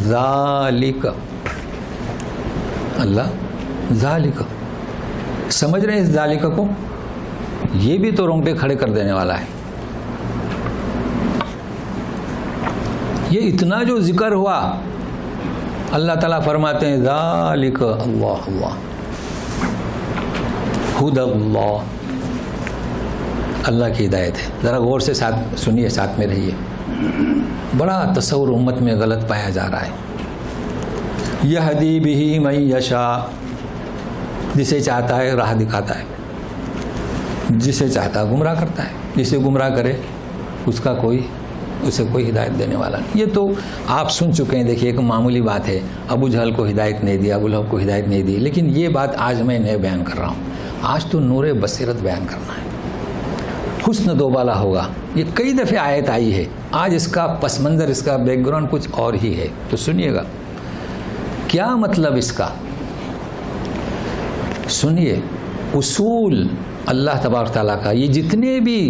Speaker 1: ذالک، اللہ ذالک، سمجھ رہے ہیں اس ذالک کو؟ یہ بھی تو رونگٹے کھڑے کر دینے والا ہے. یہ اتنا جو ذکر ہوا، اللہ تعالیٰ فرماتے ہیں ذالک اللہ اللہ خود اللہ، اللہ کی ہدایت ہے. ذرا غور سے ساتھ سنیے، ساتھ میں رہیے. بڑا تصور امت میں غلط پایا جا رہا ہے. یہدی بہ من یشاء، جسے چاہتا ہے راہ دکھاتا ہے، جسے چاہتا ہے گمراہ کرتا ہے. جسے گمراہ کرے اسے کوئی ہدایت دینے والا نہیں. یہ تو آپ سن چکے ہیں. دیکھیے، ایک معمولی بات ہے، ابو جہل کو ہدایت نہیں دی، ابو لہب کو ہدایت نہیں دی. لیکن یہ بات آج میں نئے بیان کر رہا ہوں. آج تو نور بصیرت بیان کرنا ہے. حسن دوبالا ہوگا. یہ کئی دفعہ آیت آئی ہے. آج اس کا پس منظر، اس کا بیک گراؤنڈ کچھ اور ہی ہے. تو سنیے گا کیا مطلب اس کا. سنیے، اصول اللہ تبارک تعالیٰ کا، یہ جتنے بھی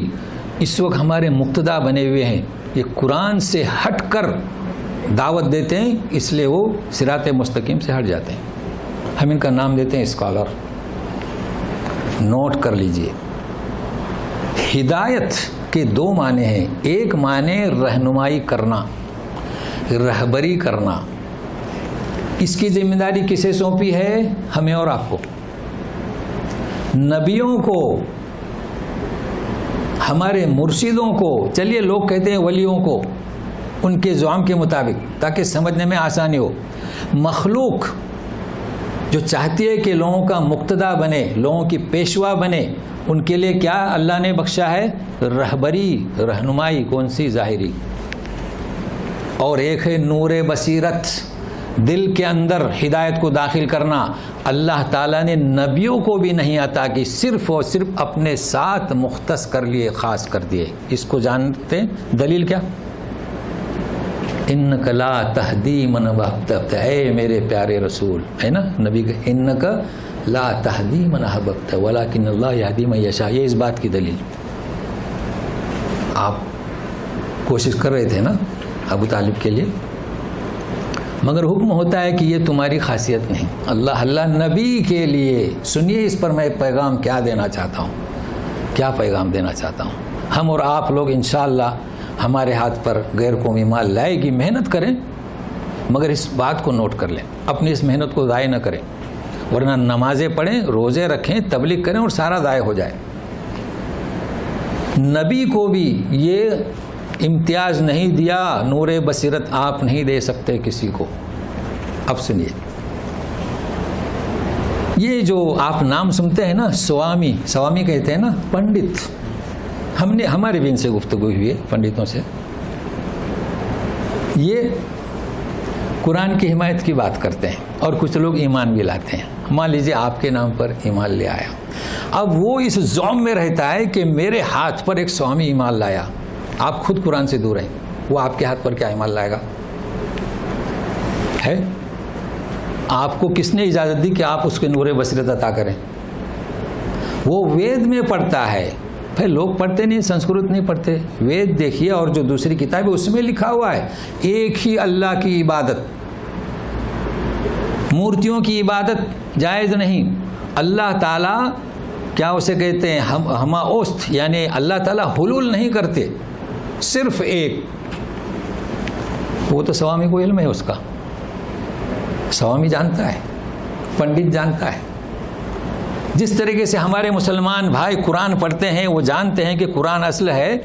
Speaker 1: اس وقت ہمارے مقتدا بنے ہوئے ہیں، یہ قرآن سے ہٹ کر دعوت دیتے ہیں، اس لیے وہ صراط مستقیم سے ہٹ جاتے ہیں. ہم ان کا نام دیتے ہیں اسکالر. نوٹ کر لیجئے، ہدایت کے دو معنی ہیں. ایک معنی رہنمائی کرنا، رہبری کرنا. اس کی ذمہ داری کسے سونپی ہے؟ ہمیں اور آپ کو. نبیوں کو، ہمارے مرشدوں کو، چلیے لوگ کہتے ہیں ولیوں کو، ان کے زعم کے مطابق، تاکہ سمجھنے میں آسانی ہو. مخلوق جو چاہتی ہے کہ لوگوں کا مقتدا بنے، لوگوں کی پیشوا بنے، ان کے لیے کیا اللہ نے بخشا ہے؟ رہبری، رہنمائی. کون سی؟ ظاہری. اور ایک ہے نور بصیرت، دل کے اندر ہدایت کو داخل کرنا. اللہ تعالیٰ نے نبیوں کو بھی نہیں عطا کی، صرف اور صرف اپنے ساتھ مختص کر لیے، خاص کر دیے. اس کو جانتے ہیں؟ دلیل کیا؟ انک لا تہدی من احببت، اے میرے پیارے رسول، ہے نا نبی کہ انک لا تہدی من احببت ولکن اللہ یہدی من یشاء. یہ اس بات کی دلیل. آپ کوشش کر رہے تھے نا ابو طالب کے لیے، مگر حکم ہوتا ہے کہ یہ تمہاری خاصیت نہیں. اللہ نبی کے لیے. سنیے اس پر میں پیغام کیا دینا چاہتا ہوں، کیا پیغام دینا چاہتا ہوں. ہم اور آپ لوگ انشاءاللہ ہمارے ہاتھ پر غیر قومی مال لائے گی، محنت کریں، مگر اس بات کو نوٹ کر لیں، اپنی اس محنت کو ضائع نہ کریں، ورنہ نمازیں پڑھیں، روزے رکھیں، تبلیغ کریں اور سارا ضائع ہو جائے. نبی کو بھی یہ امتیاز نہیں دیا. نور بصیرت آپ نہیں دے سکتے کسی کو. اب سنیے، یہ جو آپ نام سنتے ہیں نا، سوامی، سوامی کہتے ہیں نا پنڈت. ہمارے بھی ان سے گفتگو ہوئی ہے پنڈتوں سے. یہ قرآن کی حمایت کی بات کرتے ہیں اور کچھ لوگ ایمان بھی لاتے ہیں. مان لیجیے آپ کے نام پر ایمان لے آیا، اب وہ اس زوم میں رہتا ہے کہ میرے ہاتھ پر ایک سوامی ایمان لایا. آپ خود قرآن سے دور ہیں، وہ آپ کے ہاتھ پر کیا ایمان لائے گا؟ ہے آپ کو کس نے اجازت دی کہ آپ اس کے نور بصیرت عطا کریں؟ وہ وید میں پڑھتا ہے، پھر لوگ پڑھتے نہیں، سنسکرت نہیں پڑھتے. وید دیکھیے اور جو دوسری کتاب ہے اس میں لکھا ہوا ہے ایک ہی اللہ کی عبادت، مورتیوں کی عبادت جائز نہیں. اللہ تعالیٰ کیا اسے کہتے ہیں، ہما اوست، یعنی اللہ تعالیٰ حلول نہیں کرتے، صرف ایک. وہ تو سوامی کو علم ہے اس کا، سوامی جانتا ہے، پنڈت جانتا ہے. جس طریقے سے ہمارے مسلمان بھائی قرآن پڑھتے ہیں وہ جانتے ہیں کہ قرآن اصل ہے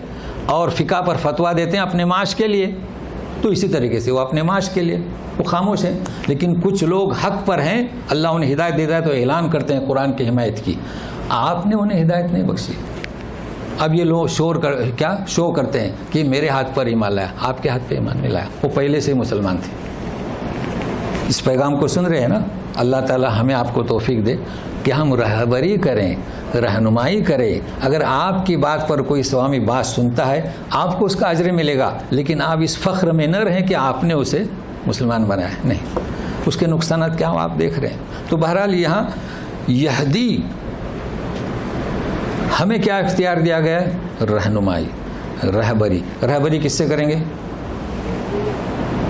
Speaker 1: اور فقہ پر فتویٰ دیتے ہیں اپنے معاش کے لیے، تو اسی طریقے سے وہ اپنے معاش کے لیے وہ خاموش ہیں. لیکن کچھ لوگ حق پر ہیں، اللہ انہیں ہدایت دیتا ہے تو اعلان کرتے ہیں قرآن کی حمایت کی. آپ نے انہیں ہدایت نہیں بخشی. اب یہ لوگ شو کرتے ہیں کہ میرے ہاتھ پر ایمان لایا. آپ کے ہاتھ پہ ایمان نہیں لایا، وہ پہلے سے ہی مسلمان تھے. اس پیغام کو سن رہے ہیں نا؟ اللہ تعالی ہمیں آپ کو توفیق دے کہ ہم رہبری کریں، رہنمائی کریں. اگر آپ کی بات پر کوئی سوامی بات سنتا ہے آپ کو اس کا اجر ملے گا، لیکن آپ اس فخر میں نہ رہیں کہ آپ نے اسے مسلمان بنایا. نہیں، اس کے نقصانات کیا آپ دیکھ رہے ہیں. تو بہرحال یہاں یہدی ہمیں کیا اختیار دیا گیا ہے؟ رہنمائی، رہبری. رہبری کس سے کریں گے؟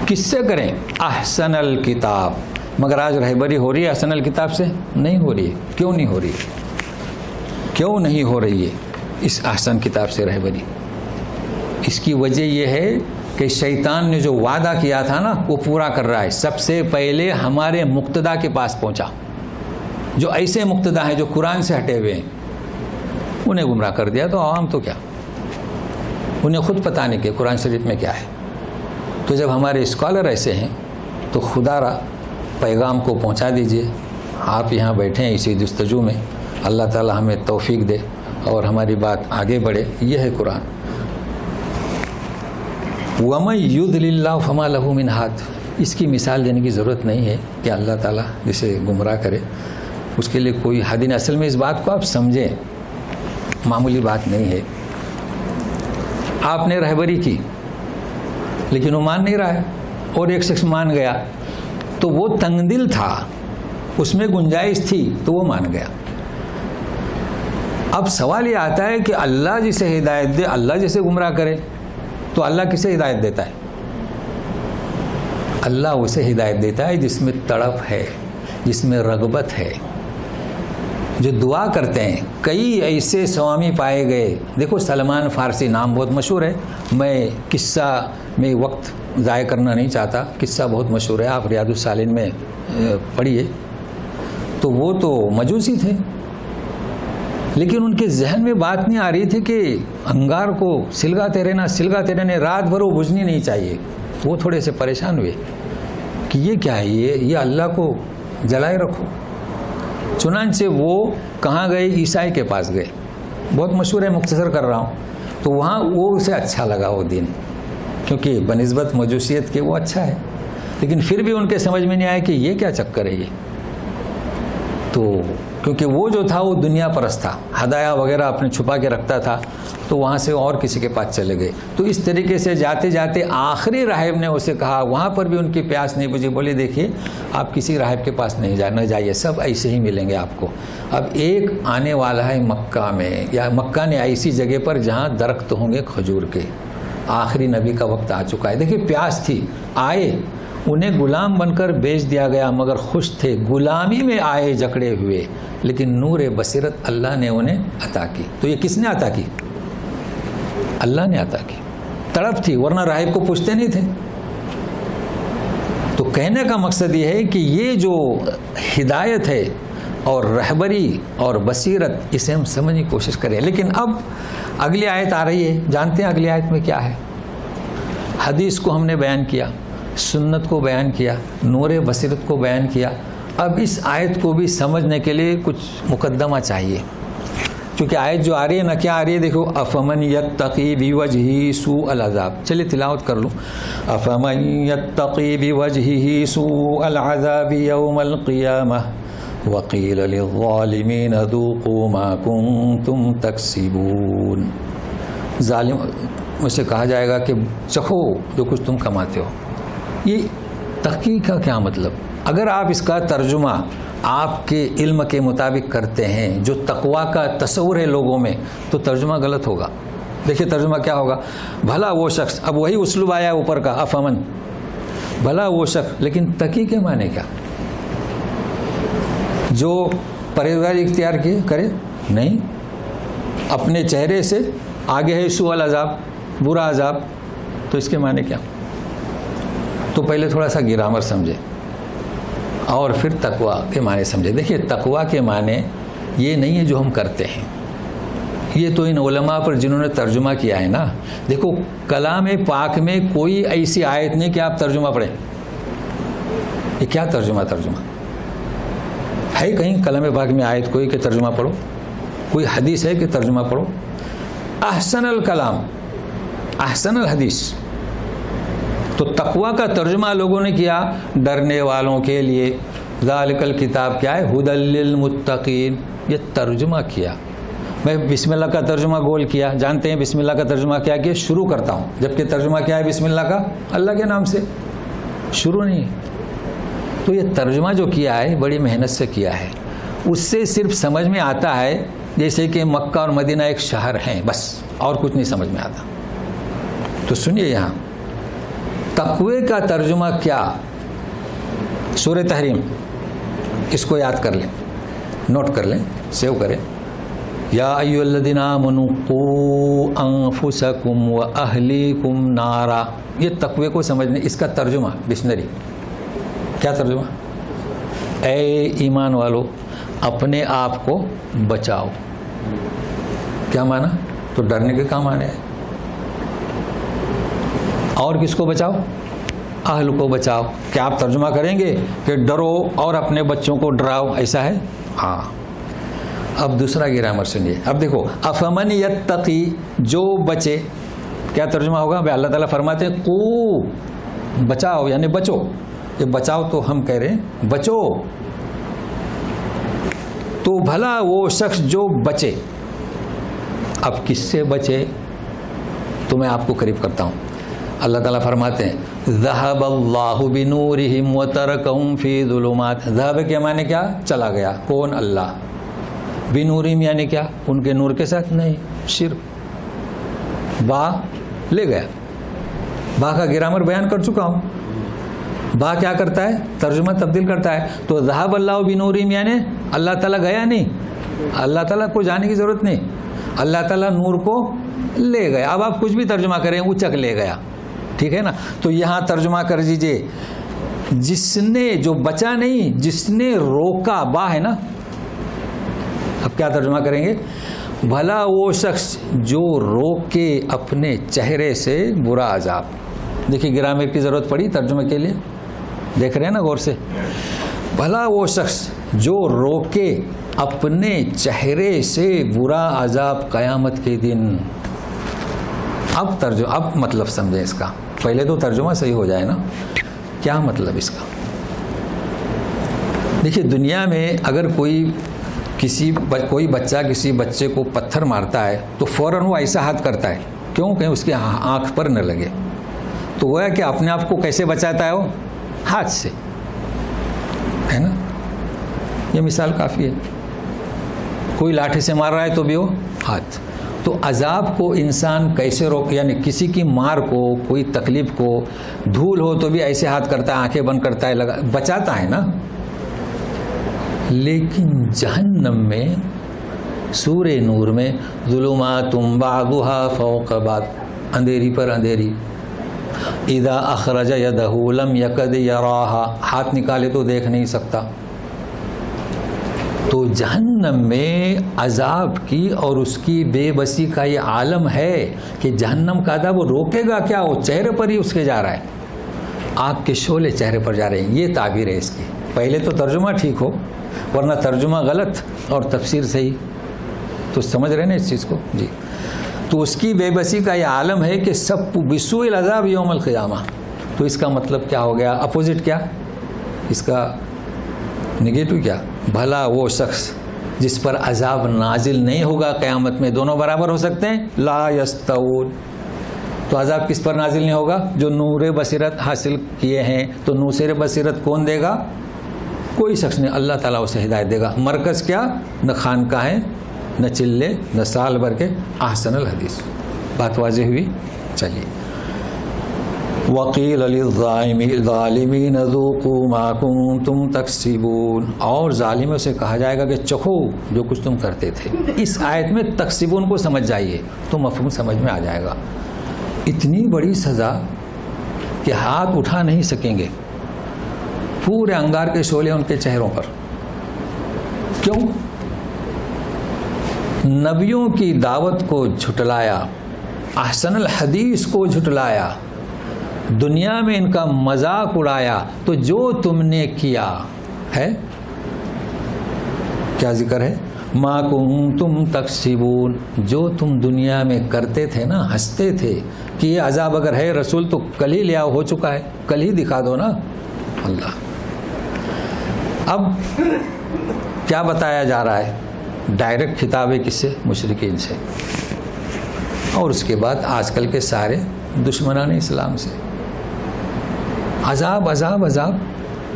Speaker 1: کس سے کریں؟ احسن الکتاب. مگر آج رہبری ہو رہی ہے احسن الکتاب سے؟ نہیں ہو رہی ہے. کیوں نہیں ہو رہی ہے؟ کیوں نہیں ہو رہی ہے اس احسن کتاب سے رہبری؟ اس کی وجہ یہ ہے کہ شیطان نے جو وعدہ کیا تھا نا وہ پورا کر رہا ہے. سب سے پہلے ہمارے مقتدا کے پاس پہنچا، جو ایسے مقتدا ہیں جو قرآن سے ہٹے ہوئے ہیں، انہیں گمراہ کر دیا. تو عوام تو کیا، انہیں خود پتہ نہیں کہ قرآن شریف میں کیا ہے. تو جب ہمارے اسکالر ایسے ہیں تو خدا را پیغام کو پہنچا دیجئے. آپ یہاں بیٹھے ہیں اسی جستجو میں. اللہ تعالی ہمیں توفیق دے اور ہماری بات آگے بڑھے. یہ ہے قرآن. وَمَن يُضْلِلِ اللَّهُ فَمَا لَهُ مِنْ هَادٍ. اس کی مثال دینے کی ضرورت نہیں ہے کہ اللہ تعالیٰ جسے گمراہ کرے اس کے لیے کوئی حد نہیں. اصل میں اس بات کو آپ سمجھیں، معمولی بات نہیں ہے. آپ نے رہبری کی لیکن وہ مان نہیں رہا ہے، اور ایک شخص مان گیا تو وہ تنگ دل تھا، اس میں گنجائش تھی تو وہ مان گیا. اب سوال یہ آتا ہے کہ اللہ جسے ہدایت دے، اللہ جسے گمراہ کرے، تو اللہ کسے ہدایت دیتا ہے؟ اللہ اسے ہدایت دیتا ہے جس میں تڑپ ہے، جس میں رغبت ہے، جو دعا کرتے ہیں. کئی ایسے سوامی پائے گئے. دیکھو سلمان فارسی نام بہت مشہور ہے. میں قصہ میں وقت ضائع کرنا نہیں چاہتا، قصہ بہت مشہور ہے، آپ ریاض الصالحین میں پڑھیے. تو وہ تو مجوسی تھے، لیکن ان کے ذہن میں بات نہیں آ رہی تھی کہ انگار کو سلگاتے رہنا رات بھر وہ بجھنی نہیں چاہیے. وہ تھوڑے سے پریشان ہوئے کہ یہ کیا ہے، یہ اللہ کو جلائے رکھو. چنانچہ وہ کہاں گئے؟ عیسائی کے پاس گئے. بہت مشہور ہے، مختصر کر رہا ہوں. تو وہاں وہ اسے اچھا لگا وہ دین، کیونکہ بنسبت مجوسیت کے وہ اچھا ہے. لیکن پھر بھی ان کے سمجھ میں نہیں آیا کہ یہ کیا چکر ہے یہ. تو کیونکہ وہ جو تھا وہ دنیا پرست تھا، ہدایہ وغیرہ اپنے چھپا کے رکھتا تھا، تو وہاں سے اور کسی کے پاس چلے گئے. تو اس طریقے سے جاتے جاتے آخری راہب نے اسے کہا، وہاں پر بھی ان کی پیاس نہیں بجھی. بولے دیکھیے آپ کسی راہب کے پاس نہیں جائیے، سب ایسے ہی ملیں گے آپ کو. اب ایک آنے والا ہے مکہ میں، یا مکہ نے ایسی جگہ پر جہاں درخت ہوں گے کھجور کے. آخری نبی کا وقت آ چکا ہے. دیکھیے پیاس تھی، آئے، انہیں غلام بن کر بیچ دیا گیا مگر خوش تھے. غلامی میں آئے جکڑے ہوئے، لیکن نور بصیرت اللہ نے انہیں عطا کی. تو یہ کس نے عطا کی؟ اللہ نے عطا کی. تڑپ تھی، ورنہ راہب کو پوچھتے نہیں تھے. تو کہنے کا مقصد یہ ہے کہ یہ جو ہدایت ہے اور رہبری اور بصیرت، اسے ہم سمجھنے کی کوشش کریں. لیکن اب اگلی آیت آ رہی ہے. جانتے ہیں اگلی آیت میں کیا ہے؟ حدیث کو ہم نے بیان کیا، سنت کو بیان کیا، نور بصیرت کو بیان کیا. اب اس آیت کو بھی سمجھنے کے لیے کچھ مقدمہ چاہیے، کیونکہ آیت جو آ رہی ہے نا، کیا آ رہی ہے؟ دیکھو، افمن یتقی بوجہہ سوء العذاب. چلیے تلاوت کر لوں. افمن یتقی بوجہہ سوء العذاب یوم القیامہ وقیل للظالمین ذوقوا ما کنتم تکسبون. ظالم سے کہا جائے گا کہ چکھو جو کچھ تم کماتے ہو. یہ تحقیق کا کیا مطلب؟ اگر آپ اس کا ترجمہ آپ کے علم کے مطابق کرتے ہیں، جو تقویٰ کا تصور ہے لوگوں میں، تو ترجمہ غلط ہوگا۔ دیکھیے ترجمہ کیا ہوگا، بھلا وہ شخص، اب وہی اسلوب آیا اوپر کا، افمن، بھلا وہ شخص، لیکن تقی کے معنی کیا؟ جو پرہیزگاری اختیار کیے کرے؟ نہیں، اپنے چہرے سے آگے ہے سوء العذاب، برا عذاب، تو اس کے معنی کیا؟ تو پہلے تھوڑا سا گرامر سمجھے اور پھر تقویٰ کے معنی سمجھے۔ دیکھیے تقویٰ کے معنی یہ نہیں ہے جو ہم کرتے ہیں، یہ تو ان علماء پر جنہوں نے ترجمہ کیا ہے نا۔ دیکھو کلام پاک میں کوئی ایسی آیت نہیں کہ آپ ترجمہ پڑھیں، یہ کیا ترجمہ ہے؟ کہیں کلام پاک میں آیت کوئی کہ ترجمہ پڑھو؟ کوئی حدیث ہے کہ ترجمہ پڑھو؟ احسن الکلام احسن الحدیث۔ تو تقویٰ کا ترجمہ لوگوں نے کیا ڈرنے والوں کے لیے، ذالک الکتاب کیا ہے، ھدی للمتقین، یہ ترجمہ کیا۔ میں بسم اللہ کا ترجمہ گول کیا، جانتے ہیں بسم اللہ کا ترجمہ کیا کہ شروع کرتا ہوں، جبکہ ترجمہ کیا ہے بسم اللہ کا، اللہ کے نام سے شروع نہیں ہے۔ تو یہ ترجمہ جو کیا ہے بڑی محنت سے کیا ہے، اس سے صرف سمجھ میں آتا ہے جیسے کہ مکہ اور مدینہ ایک شہر ہیں، بس اور کچھ نہیں سمجھ میں آتا۔ تو سنیے یہاں تقوی کا ترجمہ کیا، سورہ تحریم، اس کو یاد کر لیں، نوٹ کر لیں، سیو کریں۔ یا ایھا الذین آمنوا قوا انفسکم واہلیکم نارا، یہ تقوی کو سمجھنے، اس کا ترجمہ ڈکشنری کیا ترجمہ؟ اے ایمان والو اپنے آپ کو بچاؤ۔ کیا معنی؟ تو ڈرنے کے کام آنے ہے۔ اور کس کو بچاؤ؟ اہل کو بچاؤ۔ کیا آپ ترجمہ کریں گے کہ ڈرو اور اپنے بچوں کو ڈراؤ، ایسا ہے؟ ہاں۔ اب دوسرا گرامر سنیے، اب دیکھو افمن یتقی، جو بچے، کیا ترجمہ ہوگا؟ بھائی اللہ تعالیٰ فرماتے ہیں کو بچاؤ، یعنی بچو، یہ بچاؤ تو ہم کہہ رہے ہیں بچو، تو بھلا وہ شخص جو بچے۔ اب کس سے بچے؟ تو میں آپ کو قریب کرتا ہوں۔ اللہ تعالیٰ فرماتے ہیں ذہب اللہ بنورہم وترکہم فی ظلمات، ذہب کے معنی کیا؟ چلا گیا، کون؟ اللہ۔ بنورہم یعنی کیا؟ ان کے نور کے ساتھ؟ نہیں، شرک، با لے گیا، با کا گرامر بیان کر چکا ہوں۔ با کیا کرتا ہے؟ ترجمہ تبدیل کرتا ہے۔ تو ذہب اللہ بنورہم یعنی اللہ تعالیٰ گیا نہیں، اللہ تعالیٰ کو جانے کی ضرورت نہیں، اللہ تعالیٰ نور کو لے گیا۔ اب آپ کچھ بھی ترجمہ کریں، اچک لے گیا، ٹھیک ہے نا؟ تو یہاں ترجمہ کر دیجئے جس نے، جو بچا نہیں، جس نے روکا، با ہے نا۔ اب کیا ترجمہ کریں گے؟ بھلا وہ شخص جو روک کے اپنے چہرے سے برا عذاب۔ دیکھیے گرامر کی ضرورت پڑی ترجمے کے لیے، دیکھ رہے ہیں نا غور سے؟ بھلا وہ شخص جو روکے اپنے چہرے سے برا عذاب قیامت کے دن۔ اب مطلب سمجھیں اس کا، پہلے تو ترجمہ صحیح ہو جائے نا، کیا مطلب اس کا؟ دیکھیے دنیا میں اگر کوئی بچہ کسی بچے کو پتھر مارتا ہے تو فوراً وہ ایسا ہاتھ کرتا ہے، کیوں؟ کہ اس کے آنکھ پر نہ لگے۔ تو وہ ہے کہ اپنے آپ کو کیسے بچاتا ہے؟ وہ ہاتھ سے، ہے نا؟ یہ مثال کافی ہے۔ کوئی لاٹھی سے مار رہا ہے تو بھی وہ ہاتھ۔ تو عذاب کو انسان کیسے روک، یعنی کسی کی مار کو، کوئی تکلیف کو، دھول ہو تو بھی ایسے ہاتھ کرتا ہے، آنکھیں بند کرتا ہے، بچاتا ہے نا۔ لیکن جہنم میں سورہ نور میں ظلمات بعضها فوق بعض، اندھیری پر اندھیری، اذا اخرج یدہ لم یکد یراہا، ہاتھ نکالے تو دیکھ نہیں سکتا۔ تو جہنم میں عذاب کی اور اس کی بے بسی کا یہ عالم ہے کہ جہنم کا عذاب وہ روکے گا کیا؟ وہ چہرے پر ہی اس کے جا رہا ہے، آگ کے شعلے چہرے پر جا رہے ہیں۔ یہ تعبیر ہے اس کی۔ پہلے تو ترجمہ ٹھیک ہو، ورنہ ترجمہ غلط اور تفسیر صحیح، تو سمجھ رہے ہیں نا اس چیز کو؟ جی۔ تو اس کی بے بسی کا یہ عالم ہے کہ سب بسوء العذاب یوم القیامہ۔ تو اس کا مطلب کیا ہو گیا؟ اپوزٹ کیا اس کا؟ نگیٹو کیا؟ بھلا وہ شخص جس پر عذاب نازل نہیں ہوگا قیامت میں، دونوں برابر ہو سکتے ہیں؟ لا یستوون۔ تو عذاب کس پر نازل نہیں ہوگا؟ جو نور بصیرت حاصل کیے ہیں۔ تو نور بصیرت کون دے گا؟ کوئی شخص نہیں, اللہ تعالیٰ اسے ہدایت دے گا. مرکز کیا؟ نہ خانقاہیں, نہ چلے, نہ سال بھر کے, احسن الحدیث. بات واضح ہوئی؟ چلیے. وَقِيلَ لِلظَّالِمِينَ ذُوقُوا مَا كُنتُمْ تَكْسِبُونَ, اور ظالموں سے کہا جائے گا کہ چکھو جو کچھ تم کرتے تھے. اس آیت میں تکسبون کو سمجھ جائیے تو مفہوم سمجھ میں آ جائے گا. اتنی بڑی سزا کہ ہاتھ اٹھا نہیں سکیں گے, پورے انگار کے شعلے ان کے چہروں پر. کیوں؟ نبیوں کی دعوت کو جھٹلایا, احسن الحدیث کو جھٹلایا, دنیا میں ان کا مذاق اڑایا, تو جو تم نے کیا ہے, کیا ذکر ہے؟ ما کنتم تکسبون, جو تم دنیا میں کرتے تھے نا, ہنستے تھے کہ یہ عذاب اگر ہے رسول تو کل ہی لیا, ہو چکا ہے, کل ہی دکھا دو نا. اللہ اب کیا بتایا جا رہا ہے؟ ڈائریکٹ خطاب ہے کس سے؟ مشرکین سے, اور اس کے بعد آج کل کے سارے دشمنان اسلام سے. عذاب عذاب عذاب.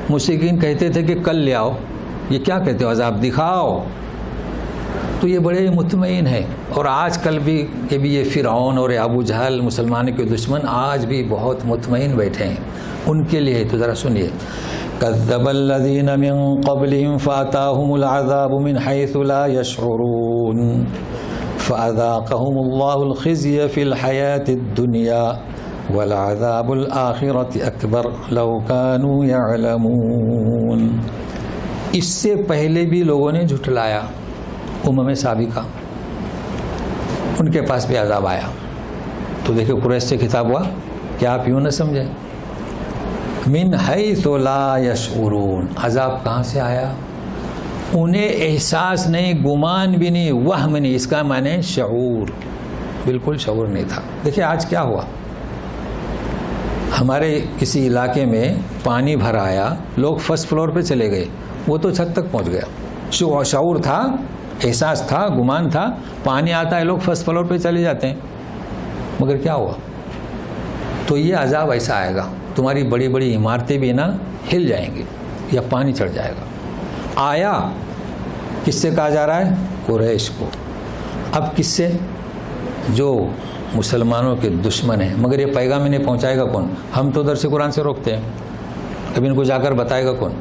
Speaker 1: مشرکین کہتے تھے کہ کل لے آؤ, یہ کیا کہتے ہو؟ عذاب دکھاؤ. تو یہ بڑے مطمئن ہیں, اور آج کل بھی یہ فرعون اور ابو جہل مسلمانوں کے دشمن آج بھی بہت مطمئن بیٹھے ہیں. ان کے لیے تو ذرا سنیے. كذب الذين من قبلهم فأتاهم العذاب من حيث لا يشعرون فأذاقهم الله الخزي في الحياة الدنيا والعذاب الآخرة أكبر لو كانوا يعلمون. اس سے پہلے بھی لوگوں نے جھٹلایا, امم سابقہ, ان کے پاس بھی عذاب آیا. تو دیکھیں قریش سے خطاب ہوا کہ آپ یوں نہ سمجھیں, من حیث لا یشعرون, عذاب کہاں سے آیا؟ انہیں احساس نہیں, گمان بھی نہیں, وہم نہیں. اس کا معنی شعور, بالکل شعور نہیں تھا. دیکھیں آج کیا ہوا, ہمارے کسی علاقے میں پانی بھر آیا, لوگ فرسٹ فلور پہ چلے گئے, وہ تو چھت تک پہنچ گیا. شعور تھا, احساس تھا, گمان تھا. پانی آتا ہے, لوگ فرسٹ فلور پہ چلے جاتے ہیں, مگر کیا ہوا؟ تو یہ عذاب ایسا آئے گا, تمہاری بڑی بڑی عمارتیں بھی نا ہل جائیں گی یا پانی چڑھ جائے گا. آیا کس سے کہا جا رہا ہے؟ قریش کو. اب کس سے؟ جو مسلمانوں کے دشمن ہیں. مگر یہ پیغام انہیں پہنچائے گا کون؟ ہم تو درس قرآن سے روکتے ہیں, اب ان کو جا کر بتائے گا کون؟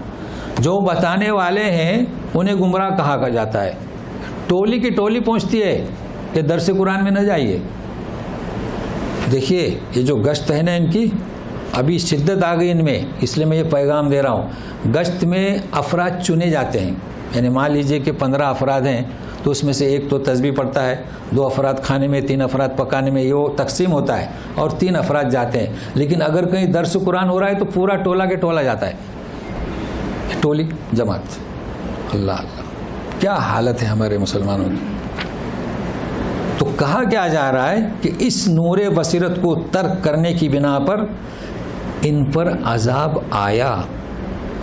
Speaker 1: جو بتانے والے ہیں انہیں گمراہ کہا جاتا ہے. ٹولی کی ٹولی پہنچتی ہے کہ درس قرآن میں نہ جائیے. دیکھیے یہ جو گشت ہے نا ان کی, ابھی شدت آ گئی ان میں, اس لیے میں یہ پیغام دے رہا ہوں. گشت میں افراد چنے جاتے ہیں, یعنی مان لیجئے کہ 15 افراد ہیں, تو اس میں سے ایک تو تسبیح پڑھتا ہے, 2 افراد کھانے میں, 3 افراد پکانے میں, یہ تقسیم ہوتا ہے, اور 3 افراد جاتے ہیں. لیکن اگر کہیں درس قرآن ہو رہا ہے تو پورا ٹولہ کے ٹولہ جاتا ہے, ٹولی جماعت. اللہ اللہ, کیا حالت ہے ہمارے مسلمانوں کی. تو کہا کیا جا رہا ہے کہ اس نور بصیرت کو ترک کرنے کی بنا پر ان پر عذاب آیا.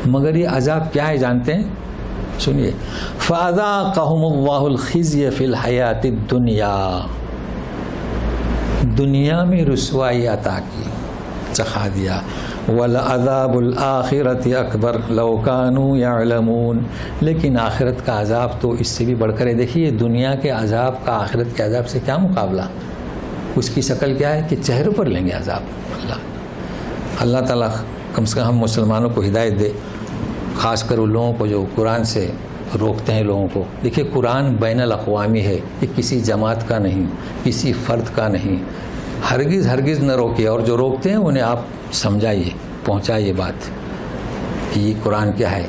Speaker 1: مگر یہ عذاب کیا ہے جانتے ہیں؟ سنیے. فَأَذَاقَهُمُ اللَّهُ الْخِزْيَ فِي الْحَيَاةِ الدُّنْيَا, دنیا میں رسوائی عطا کی, چکھا دیا. وَلَعَذَابُ الْآخِرَةِ أَكْبَرُ لَوْ كَانُوا يَعْلَمُونَ, لیکن آخرت کا عذاب تو اس سے بھی بڑھ کر ہے. دیکھیے دنیا کے عذاب کا آخرت کے عذاب سے کیا مقابلہ. اس کی شکل کیا ہے کہ چہروں پر لیں گے عذاب. اللہ تعالیٰ کم سے کم ہم مسلمانوں کو ہدایت دے, خاص کر ان لوگوں کو جو قرآن سے روکتے ہیں لوگوں کو. دیکھیے قرآن بین الاقوامی ہے, یہ کسی جماعت کا نہیں, کسی فرد کا نہیں. ہرگز ہرگز نہ روکیے, اور جو روکتے ہیں انہیں آپ سمجھائیے, پہنچائیے بات کہ یہ قرآن کیا ہے.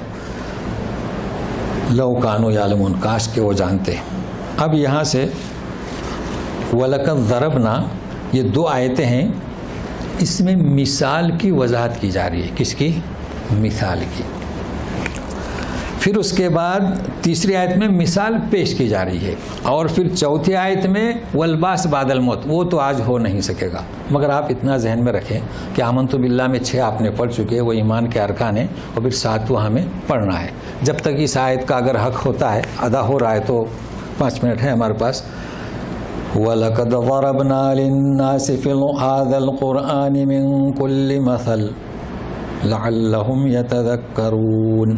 Speaker 1: لو کانوا یعلمون, کاش کہ وہ جانتے. اب یہاں سے وَلَقَدْ ضَرَبْنَا, یہ 2 آیتیں ہیں, اس میں مثال کی وضاحت کی جا رہی ہے. کس کی؟ مثال کی. پھر اس کے بعد تیسری آیت میں مثال پیش کی جا رہی ہے, اور پھر چوتھی آیت میں والبعث بعد الموت. وہ تو آج ہو نہیں سکے گا, مگر آپ اتنا ذہن میں رکھیں کہ آمنت باللہ میں 6 آپ نے پڑھ چکے, وہ ایمان کے ارکان ہیں, اور پھر 7واں ہمیں پڑھنا ہے. جب تک اس آیت کا اگر حق ہوتا ہے, ادا ہو رہا ہے, تو 5 منٹ ہے ہمارے پاس. وَلَقَدْ ضَرَبْنَا لِلنَّاسِ فِي هَذَا الْقُرْآنِ مِنْ كُلِّ مَثَلٍ لَعَلَّهُمْ يَتَذَكَّرُونَ.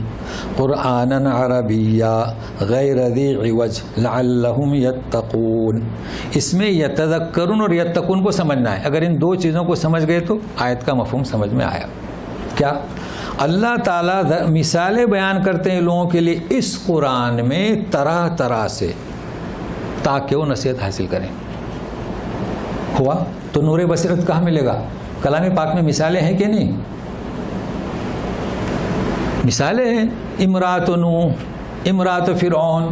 Speaker 1: قرآنا عربیا غیر ذی عوج لعلہم یتقون. اس میں یتذکرون اور یتقون کو سمجھنا ہے. اگر ان دو چیزوں کو سمجھ گئے تو آیت کا مفہوم سمجھ میں آیا. کیا اللہ تعالیٰ مثالیں بیان کرتے ہیں لوگوں کے لیے اس قرآن میں طرح طرح سے تاکہ وہ نصیحت حاصل کریں. ہوا تو نور بصیرت کہاں ملے گا؟ کلام پاک میں مثالیں ہیں کہ نہیں؟ مثالیں ہیں. امرات نوح، امرات فرعون،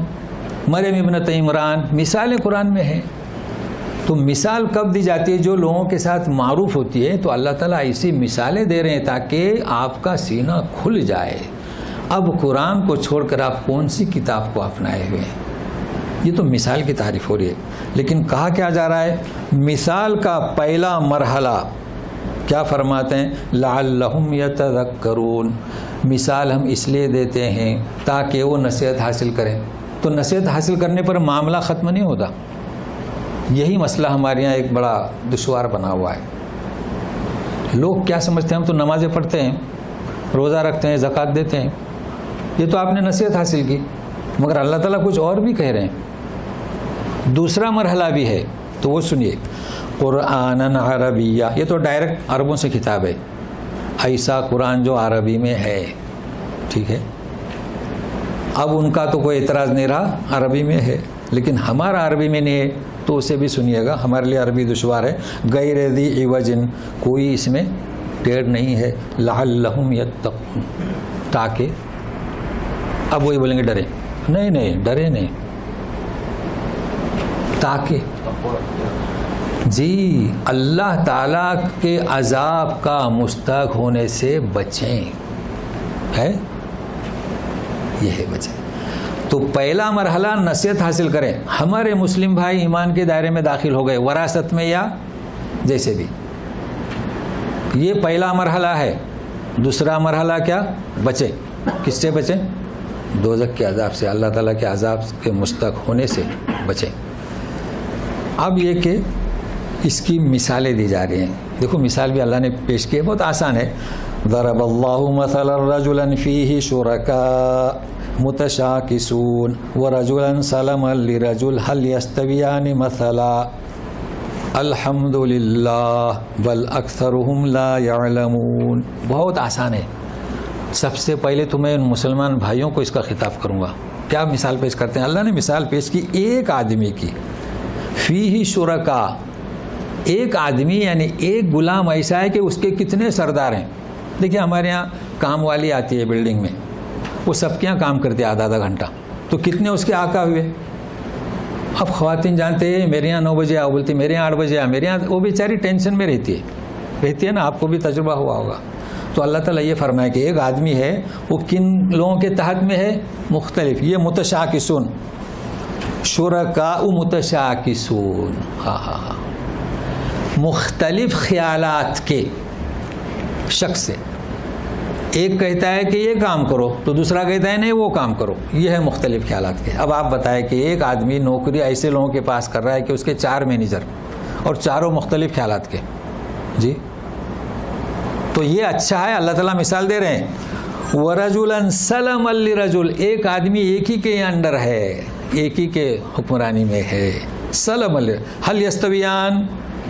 Speaker 1: مریم ابنت عمران، مثالیں قرآن میں ہیں. تو مثال کب دی جاتی ہے؟ جو لوگوں کے ساتھ معروف ہوتی ہے. تو اللہ تعالیٰ ایسی مثالیں دے رہے ہیں تاکہ آپ کا سینہ کھل جائے. اب قرآن کو چھوڑ کر آپ کون سی کتاب کو اپنائے ہوئے ہیں؟ یہ تو مثال کی تعریف ہو رہی ہے. لیکن کہا کیا جا رہا ہے؟ مثال کا پہلا مرحلہ کیا فرماتے ہیں؟ لعلہم یتذکرون. مثال ہم اس لیے دیتے ہیں تاکہ وہ نصیحت حاصل کریں. تو نصیحت حاصل کرنے پر معاملہ ختم نہیں ہوتا. یہی مسئلہ ہمارے یہاں ایک بڑا دشوار بنا ہوا ہے. لوگ کیا سمجھتے ہیں؟ ہم تو نمازیں پڑھتے ہیں، روزہ رکھتے ہیں، زکوٰۃ دیتے ہیں. یہ تو آپ نے نصیحت حاصل کی، مگر اللہ تعالیٰ کچھ اور بھی کہہ رہے ہیں. دوسرا مرحلہ بھی ہے، تو وہ سنیے. قرآنا عربیہ، یہ تو ڈائریکٹ عربوں سے خطاب ہے. ایسا قرآن جو عربی میں ہے، ٹھیک ہے. اب ان کا تو کوئی اعتراض نہیں رہا، عربی میں ہے. لیکن ہمارا عربی میں نہیں ہے تو اسے بھی سنیے گا. ہمارے لیے عربی دشوار ہے. غیر ذی عوج، کوئی اس میں ٹیڑھ نہیں ہے. لعلہم یتقون، تاکہ. اب وہی بولیں گے ڈرے نہیں، نہیں ڈرے نہیں، تاکہ جی اللہ تعالیٰ کے عذاب کا مستحق ہونے سے بچیں. ہے یہ ہے بچیں. تو پہلا مرحلہ نصیحت حاصل کریں. ہمارے مسلم بھائی ایمان کے دائرے میں داخل ہو گئے، وراثت میں یا جیسے بھی. یہ پہلا مرحلہ ہے. دوسرا مرحلہ کیا؟ بچیں. کس سے بچیں؟ دوزخ کے عذاب سے، اللہ تعالیٰ کے عذاب کے مستحق ہونے سے بچیں. اب یہ کہ اس کی مثالیں دی جا رہی ہیں. دیکھو مثال بھی اللہ نے پیش کی ہے، بہت آسان ہے. ضرب اللہ مثلا رجلا فیہ شرکاء متشاکسون ورجلا سلما لرجل هل يستویان مثلا الحمد للہ بل اکثرهم لا يعلمون. بہت آسان ہے. سب سے پہلے تو میں ان مسلمان بھائیوں کو اس کا خطاب کروں گا. کیا مثال پیش کرتے ہیں؟ اللہ نے مثال پیش کی ایک آدمی کی. فیہ شرکاء، ایک آدمی یعنی ایک غلام ایسا ہے کہ اس کے کتنے سردار ہیں. دیکھیے ہمارے یہاں کام والی آتی ہے بلڈنگ میں، وہ سب کے یہاں کام کرتے ہیں آدھا گھنٹہ. تو کتنے اس کے آقا ہوئے؟ اب خواتین جانتے ہیں میرے یہاں 9 بجے آؤ، بولتی میرے یہاں 8 بجے آؤ. میرے یہاں وہ بیچاری ٹینشن میں رہتی ہے نا. آپ کو بھی تجربہ ہوا ہوگا. تو اللہ تعالیٰ یہ فرمائے کہ ایک آدمی ہے، وہ کن لوگوں کے تحت میں ہے؟ مختلف. یہ متشاکسون، شرکاء متشاکسون، ہاں مختلف خیالات کے شخص سے. ایک کہتا ہے کہ یہ کام کرو تو دوسرا کہتا ہے نہیں وہ کام کرو. یہ ہے مختلف خیالات کے. اب آپ بتائیں کہ ایک آدمی نوکری ایسے لوگوں کے پاس کر رہا ہے کہ اس کے 4 مینیجر اور چاروں مختلف خیالات کے. جی تو یہ اچھا ہے. اللہ تعالیٰ مثال دے رہے ہیں. وَرَجُلًا سَلَمًا لِرَجُلٍ، ایک آدمی ایک ہی کے انڈر ہے، ایک ہی کے حکمرانی میں ہے. سَلَمًا هَلْ يَسْتَوِيَانِ،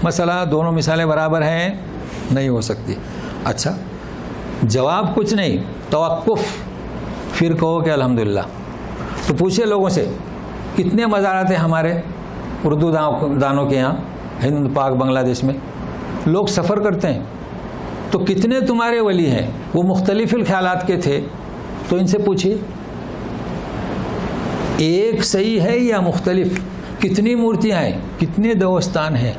Speaker 1: مسئلہ دونوں مثالیں برابر ہیں؟ نہیں ہو سکتی. اچھا جواب کچھ نہیں، توقف. پھر کہو کہ الحمدللہ. تو پوچھے لوگوں سے کتنے مزارات ہیں ہمارے اردو دانوں کے یہاں ہند پاک بنگلہ دیش میں. لوگ سفر کرتے ہیں تو کتنے تمہارے ولی ہیں؟ وہ مختلف خیالات کے تھے. تو ان سے پوچھیے ایک صحیح ہے یا مختلف؟ کتنی مورتیاں ہیں، کتنے دیوستان ہیں؟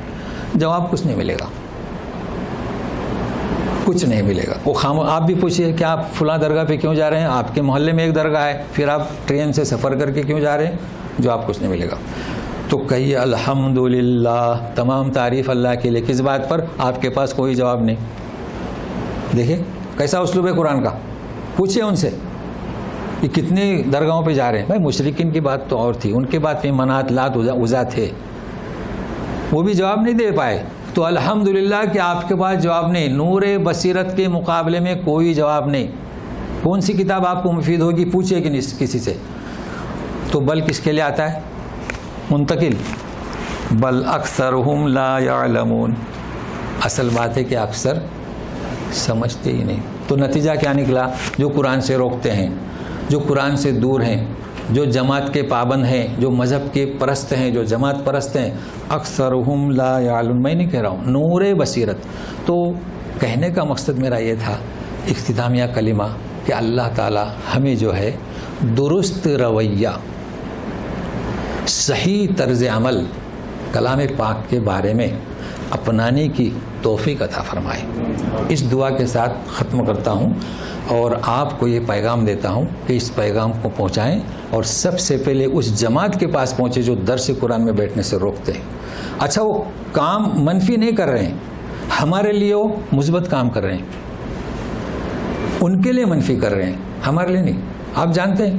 Speaker 1: جواب کچھ نہیں ملے گا، کچھ نہیں ملے گا. وہ آپ بھی پوچھیے کہ آپ فلاں درگاہ پہ کیوں جا رہے ہیں؟ آپ کے محلے میں ایک درگاہ ہے، پھر آپ ٹرین سے سفر کر کے کیوں جا رہے ہیں؟ جواب کچھ نہیں ملے گا. تو کہیے الحمدللہ، تمام تعریف اللہ کے لیے. کس بات پر؟ آپ کے پاس کوئی جواب نہیں. دیکھیں کیسا اسلوب ہے قرآن کا. پوچھیں ان سے کہ کتنے درگاہوں پہ جا رہے ہیں. بھائی مشرکین کی بات تو اور تھی، ان کے بات میں منات لات عزا تھے، وہ بھی جواب نہیں دے پائے. تو الحمدللہ کہ آپ کے پاس جواب نہیں. نور بصیرت کے مقابلے میں کوئی جواب نہیں. کون سی کتاب آپ کو مفید ہوگی پوچھیے کہ کسی سے. تو بل کس کے لیے آتا ہے؟ منتقل. بل اکثرہم لا یعلمون. اصل بات ہے کہ اکثر سمجھتے ہی نہیں. تو نتیجہ کیا نکلا؟ جو قرآن سے روکتے ہیں، جو قرآن سے دور ہیں، جو جماعت کے پابند ہیں، جو مذہب کے پرست ہیں، جو جماعت پرست ہیں، اکثرہم لا یعلمون. میں نہیں کہہ رہا ہوں، نور بصیرت. تو کہنے کا مقصد میرا یہ تھا اختتامیہ کلمہ کہ اللہ تعالی ہمیں جو ہے درست رویہ، صحیح طرز عمل کلام پاک کے بارے میں اپنانے کی توفیق عطا فرمائے. اس دعا کے ساتھ ختم کرتا ہوں اور آپ کو یہ پیغام دیتا ہوں کہ اس پیغام کو پہنچائیں اور سب سے پہلے اس جماعت کے پاس پہنچے جو درس قرآن میں بیٹھنے سے روکتے ہیں. اچھا، وہ کام منفی نہیں کر رہے ہیں، ہمارے لیے وہ مثبت کام کر رہے ہیں. ان کے لیے منفی کر رہے ہیں، ہمارے لیے نہیں. آپ جانتے ہیں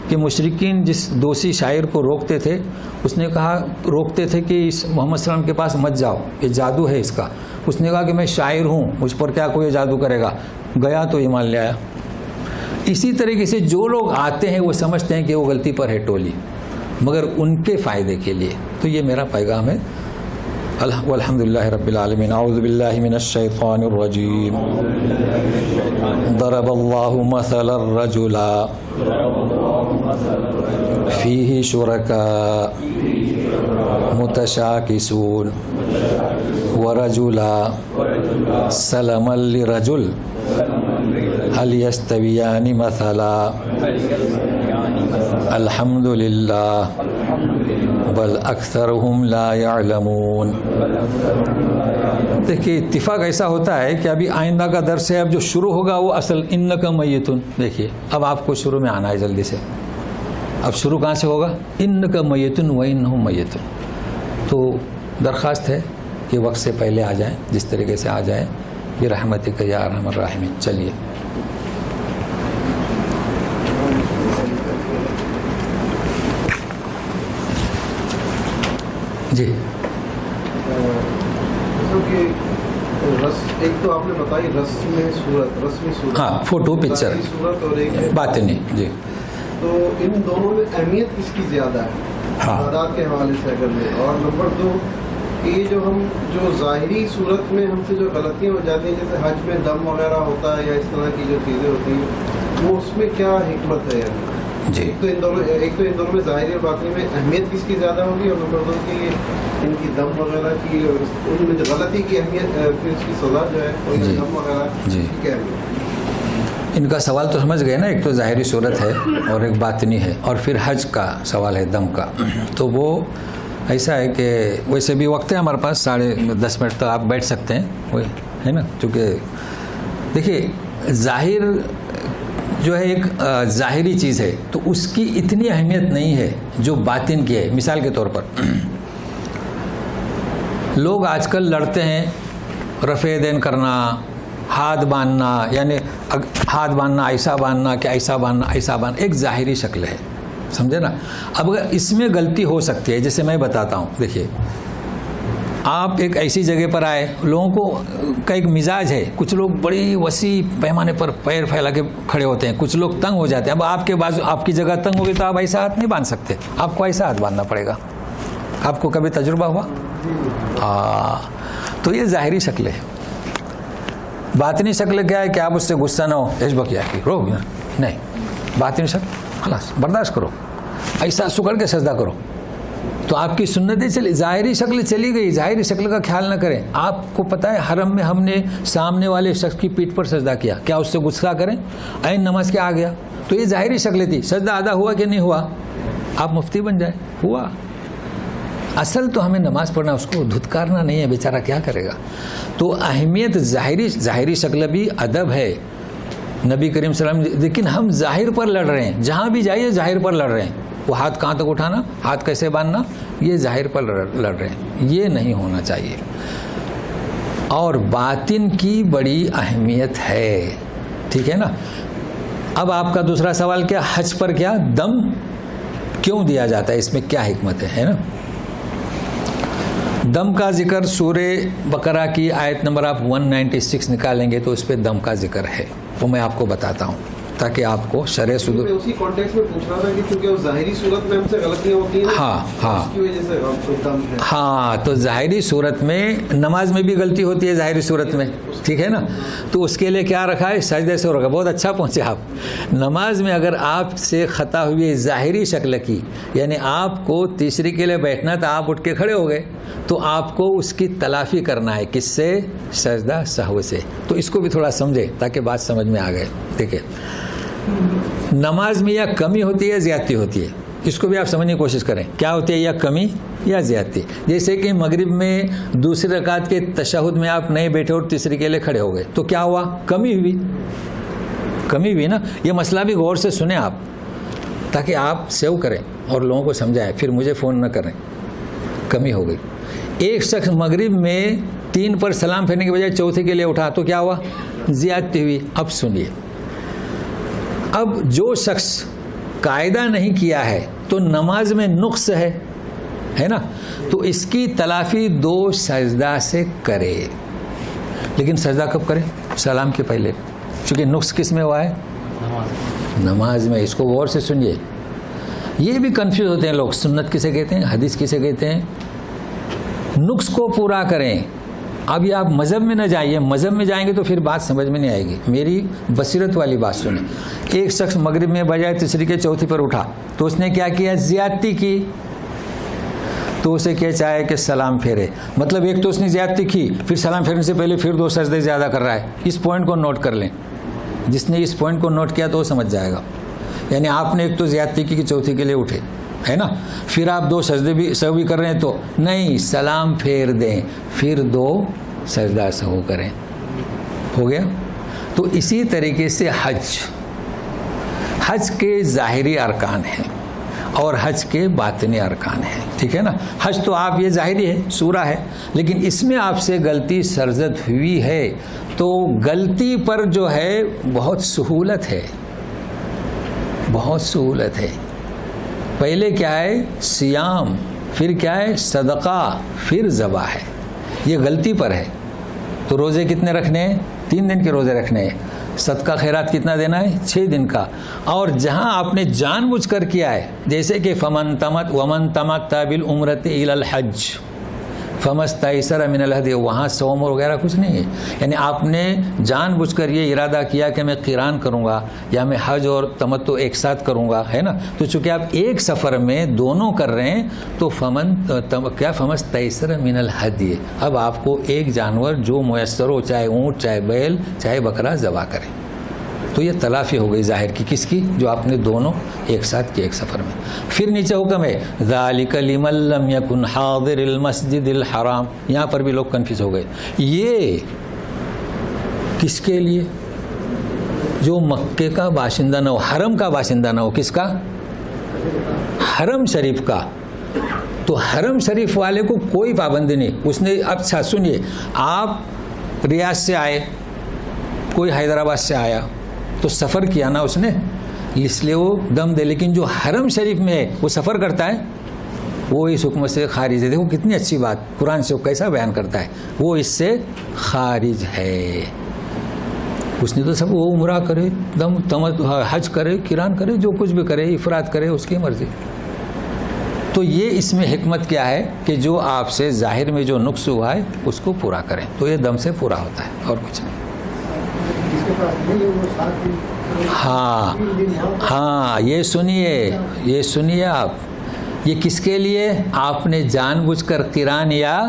Speaker 1: کہ مشرکین جس دوسی شاعر کو روکتے تھے، اس نے کہا، روکتے تھے کہ اس محمد صلی اللہ علیہ وسلم کے پاس مت جاؤ، یہ جادو ہے اس کا. اس نے کہا کہ میں شاعر ہوں، مجھ پر کیا کوئی جادو کرے گا. گیا تو ایمان لے آیا. اسی طریقے سے جو لوگ آتے ہیں وہ سمجھتے ہیں کہ وہ غلطی پر ہے ٹولی، مگر ان کے فائدے کے لیے. تو یہ میرا پیغام ہے. والحمدللہ رب العالمین. اعوذ باللہ من الشیطان الرجیم. ضرب اللہ مثلا رجلا فیہ شرکاء متشاکسون ورجلا سلما لرجل هل يستویان مثلا الحمدللہ بل اکثرہم لا یعلمون. دیکھیے اتفاق ایسا ہوتا ہے کہ ابھی آئندہ کا درس ہے، اب جو شروع ہوگا وہ اصل انک میتون. دیکھیے اب آپ کو شروع میں آنا ہے جلدی سے. اب شروع کہاں سے ہوگا؟ انک میتون وانہم میتون. تو درخواست ہے کہ وقت سے پہلے آ جائیں، جس طریقے سے آ جائیں برحمتک یا ارحم الراحمین. چلیے جی.
Speaker 2: ایک تو آپ نے بتائی رسمی صورت،
Speaker 1: ہاں، فوٹو پکچر باتیں نہیں. جی
Speaker 2: تو ان دونوں میں اہمیت کس کی زیادہ ہے عبادات کے حوالے سے اگر لیں؟ اور نمبر دو، یہ جو ظاہری صورت میں ہم سے جو غلطیاں ہو جاتی ہیں، جیسے حج میں دم وغیرہ ہوتا ہے یا اس طرح کی جو چیزیں ہوتی ہیں، وہ اس میں کیا حکمت ہے؟
Speaker 1: جی
Speaker 2: ایک تو ان دونوں میں ظاہری اور باطنی میں اہمیت کس کی زیادہ ہوگی، اور نمبر دو کہ ان کی دم وغیرہ کی ان میں جو غلطی کی اہمیت، پھر اس کی سزا جو ہے دم وغیرہ کی کیا اہمیت؟
Speaker 1: ان کا سوال تو سمجھ گئے نا. ایک تو ظاہری صورت ہے اور ایک باطنی ہے، اور پھر حج کا سوال ہے، دم کا. تو وہ ایسا ہے کہ ویسے بھی وقت ہے ہمارے پاس 10:30 منٹ تک آپ بیٹھ سکتے ہیں، وہی ہے نا. چونکہ دیکھیے ظاہر جو ہے ایک ظاہری چیز ہے تو اس کی اتنی اہمیت نہیں ہے جو باطن کی ہے. مثال کے طور پر لوگ آج کل لڑتے ہیں رفع دین کرنا، ہاتھ باندھنا، یعنی ہاتھ باندھنا، ایسا باندھنا کہ ایسا باندھنا، ایسا باندھنا، ایک ظاہری شکل ہے، سمجھے نا. اب اگر اس میں غلطی ہو سکتی ہے، جیسے میں بتاتا ہوں. دیکھیے آپ ایک ایسی جگہ پر آئے، لوگوں کو کا ایک مزاج ہے، کچھ لوگ بڑی وسیع پیمانے پر پیر پھیلا کے کھڑے ہوتے ہیں، کچھ لوگ تنگ ہو جاتے ہیں. اب آپ کے بازو آپ کی جگہ تنگ ہوگی تو آپ ایسا ہاتھ نہیں باندھ سکتے، آپ کو ایسا ہاتھ باندھنا پڑے گا. آپ کو کبھی تجربہ ہوا؟ تو یہ ظاہری شکل ہے. باطنی شکل کیا ہے کہ آپ اس سے غصہ نہ ہو، ایشبا کیا کی رو نہیں. باطنی شکل خلاص برداشت کرو، ایسا سکڑ کے سجدہ کرو. تو آپ کی سنتیں چلی، ظاہری شکل چلی گئی. ظاہری شکل کا خیال نہ کریں. آپ کو پتہ ہے حرم میں ہم نے سامنے والے شخص کی پیٹھ پر سجدہ کیا، کیا اس سے غصہ کریں؟ عین نماز کے آ گیا تو یہ ظاہری شکل تھی. سجدہ ادا ہوا کہ نہیں ہوا؟ آپ مفتی بن جائیں، ہوا. اصل تو ہمیں نماز پڑھنا، اس کو دھتکارنا نہیں ہے، بیچارہ کیا کرے گا. تو اہمیت ظاہری شکل بھی ادب ہے. نبی کریم صلی اللہ علیہ وسلم، لیکن ہم ظاہر پر لڑ رہے ہیں. جہاں بھی جائیے ظاہر پر لڑ رہے ہیں. وہ ہاتھ کہاں تک اٹھانا، ہاتھ کیسے باندھنا، یہ ظاہر پر لڑ رہے ہیں. یہ نہیں ہونا چاہیے. اور باطن کی بڑی اہمیت ہے، ٹھیک ہے نا. اب آپ کا دوسرا سوال کیا؟ حج پر کیا دم کیوں دیا جاتا ہے، اس میں کیا حکمت ہے نا. دم کا ذکر سورہ بقرہ کی آیت نمبر آپ 196 نکالیں گے تو اس پہ دم کا ذکر ہے، وہ میں آپ کو بتاتا ہوں. تاکہ آپ کو شرح صدور.
Speaker 2: میں اسی کانٹیکس میں پوچھ رہا تھا کہ کیونکہ ظاہری صورت میں ہم سے غلطیاں ہوتی ہیں
Speaker 1: ہاں
Speaker 2: اس کی وجہ سے دم ہے.
Speaker 1: ہاں تو ظاہری صورت میں نماز میں بھی غلطی ہوتی ہے ظاہری صورت میں, ٹھیک ہے نا. تو اس کے لیے کیا رکھا ہے, سجدے سے رکھا. بہت اچھا پہنچے آپ. نماز میں اگر آپ سے خطا ہوئی ظاہری شکل کی, یعنی آپ کو تیسری کے لیے بیٹھنا تھا, آپ اٹھ کے کھڑے ہو گئے, تو آپ کو اس کی تلافی کرنا ہے. کس سے؟ سجدہ سہو سے. تو اس کو بھی تھوڑا سمجھے تاکہ بات سمجھ میں آ گئے. دیکھیں نماز میں یا کمی ہوتی ہے زیادتی ہوتی ہے, اس کو بھی آپ سمجھنے کی کوشش کریں. کیا ہوتی ہے, یا کمی یا زیادتی. جیسے کہ مغرب میں دوسری رکعت کے تشہد میں آپ نہیں بیٹھے اور تیسری کے لیے کھڑے ہو گئے, تو کیا ہوا؟ کمی ہوئی. کمی ہوئی نا. یہ مسئلہ بھی غور سے سنیں آپ, تاکہ آپ سیو کریں اور لوگوں کو سمجھائیں, پھر مجھے فون نہ کریں. کمی ہو گئی. ایک شخص مغرب میں 3 پر سلام پھیرنے کے بجائے چوتھے کے لیے اٹھا, تو کیا ہوا؟ زیادتی ہوئی. اب سنیے, اب جو شخص قاعدہ نہیں کیا ہے تو نماز میں نقص ہے نا, تو اس کی تلافی 2 سجدہ سے کرے. لیکن سجدہ کب کرے؟ سلام کے پہلے, چونکہ نقص کس میں ہوا ہے؟ نماز میں. اس کو غور سے سنیے. یہ بھی کنفیوز ہوتے ہیں لوگ, سنت کسے کہتے ہیں, حدیث کسے کہتے ہیں. نقص کو پورا کریں. اب یہ آپ مذہب میں نہ جائیے, مذہب میں جائیں گے تو پھر بات سمجھ میں نہیں آئے گی. میری بصیرت والی بات سنیں. ایک شخص مغرب میں بجائے تیسری کے چوتھی پر اٹھا, تو اس نے کیا کیا؟ زیادتی کی. تو اسے کیا چاہے کہ سلام پھیرے. مطلب ایک تو اس نے زیادتی کی, پھر سلام پھیرنے سے پہلے پھر 2 سجدے زیادہ کر رہا ہے. اس پوائنٹ کو نوٹ کر لیں. جس نے اس پوائنٹ کو نوٹ کیا تو وہ سمجھ جائے گا. یعنی آپ نے ایک تو زیادتی کی کہ چوتھی کے لیے اٹھے, ہے نا, پھر آپ 2 سجدے بھی سہو بھی کر رہے ہیں, تو نہیں, سلام پھیر دیں, پھر 2 سجدہ سہو کریں. ہو گیا. تو اسی طریقے سے حج کے ظاہری ارکان ہیں اور حج کے باطنی ارکان ہیں, ٹھیک ہے نا. حج تو آپ یہ ظاہری ہے, سورہ ہے, لیکن اس میں آپ سے غلطی سرزد ہوئی ہے, تو غلطی پر جو ہے بہت سہولت ہے, بہت سہولت ہے. پہلے کیا ہے؟ صیام, پھر کیا ہے؟ صدقہ, پھر ذبح ہے. یہ غلطی پر ہے. تو روزے کتنے رکھنے ہیں؟ 3 دن کے روزے رکھنے ہیں. صدقہ خیرات کتنا دینا ہے؟ 6 دن کا. اور جہاں آپ نے جان بوجھ کر کیا ہے, جیسے کہ فمن تمتع بالعمرۃ الی الحج فمستیسر من الہدی, وہاں سوم وغیرہ کچھ نہیں ہے. یعنی آپ نے جان بوجھ کر یہ ارادہ کیا کہ میں قران کروں گا یا میں حج اور تمتع ایک ساتھ کروں گا, ہے نا. تو چونکہ آپ ایک سفر میں دونوں کر رہے ہیں, تو فمستیسر من الہدی, اب آپ کو ایک جانور جو میسر ہو, چاہے اونٹ, چاہے بیل, چاہے بکرا, ذبح کریں. تو یہ تلافی ہو گئی ظاہر کی. کس کی؟ جو آپ نے دونوں ایک ساتھ کیے ایک سفر میں. پھر نیچے حکم ہے ذالک لمن لم یکن حاضر المسجد الحرام. یہاں پر بھی لوگ کنفیوز ہو گئے. یہ کس کے لیے؟ جو مکے کا باشندہ نہ ہو, حرم کا باشندہ نہ ہو. کس کا؟ حرم شریف کا. تو حرم شریف والے کو کوئی پابندی نہیں. اس نے, اب اچھا سنیے, آپ ریاض سے آئے, کوئی حیدرآباد سے آیا, تو سفر کیا نا اس نے, اس لیے وہ دم دے. لیکن جو حرم شریف میں ہے وہ سفر کرتا ہے, وہ اس حکم سے خارج ہے. دیکھو کتنی اچھی بات قرآن سے وہ کیسا بیان کرتا ہے. وہ اس سے خارج ہے. اس نے تو سب, وہ عمرہ کرے, حج کرے, قران کرے, جو کچھ بھی کرے, افراد کرے, اس کی مرضی. تو یہ اس میں حکمت کیا ہے کہ جو آپ سے ظاہر میں جو نقص ہوا ہے اس کو پورا کریں. تو یہ دم سے پورا ہوتا ہے, اور کچھ نہیں. ہاں یہ سنیے آپ, یہ کس کے لیے؟ آپ نے جان بوجھ کر قران یا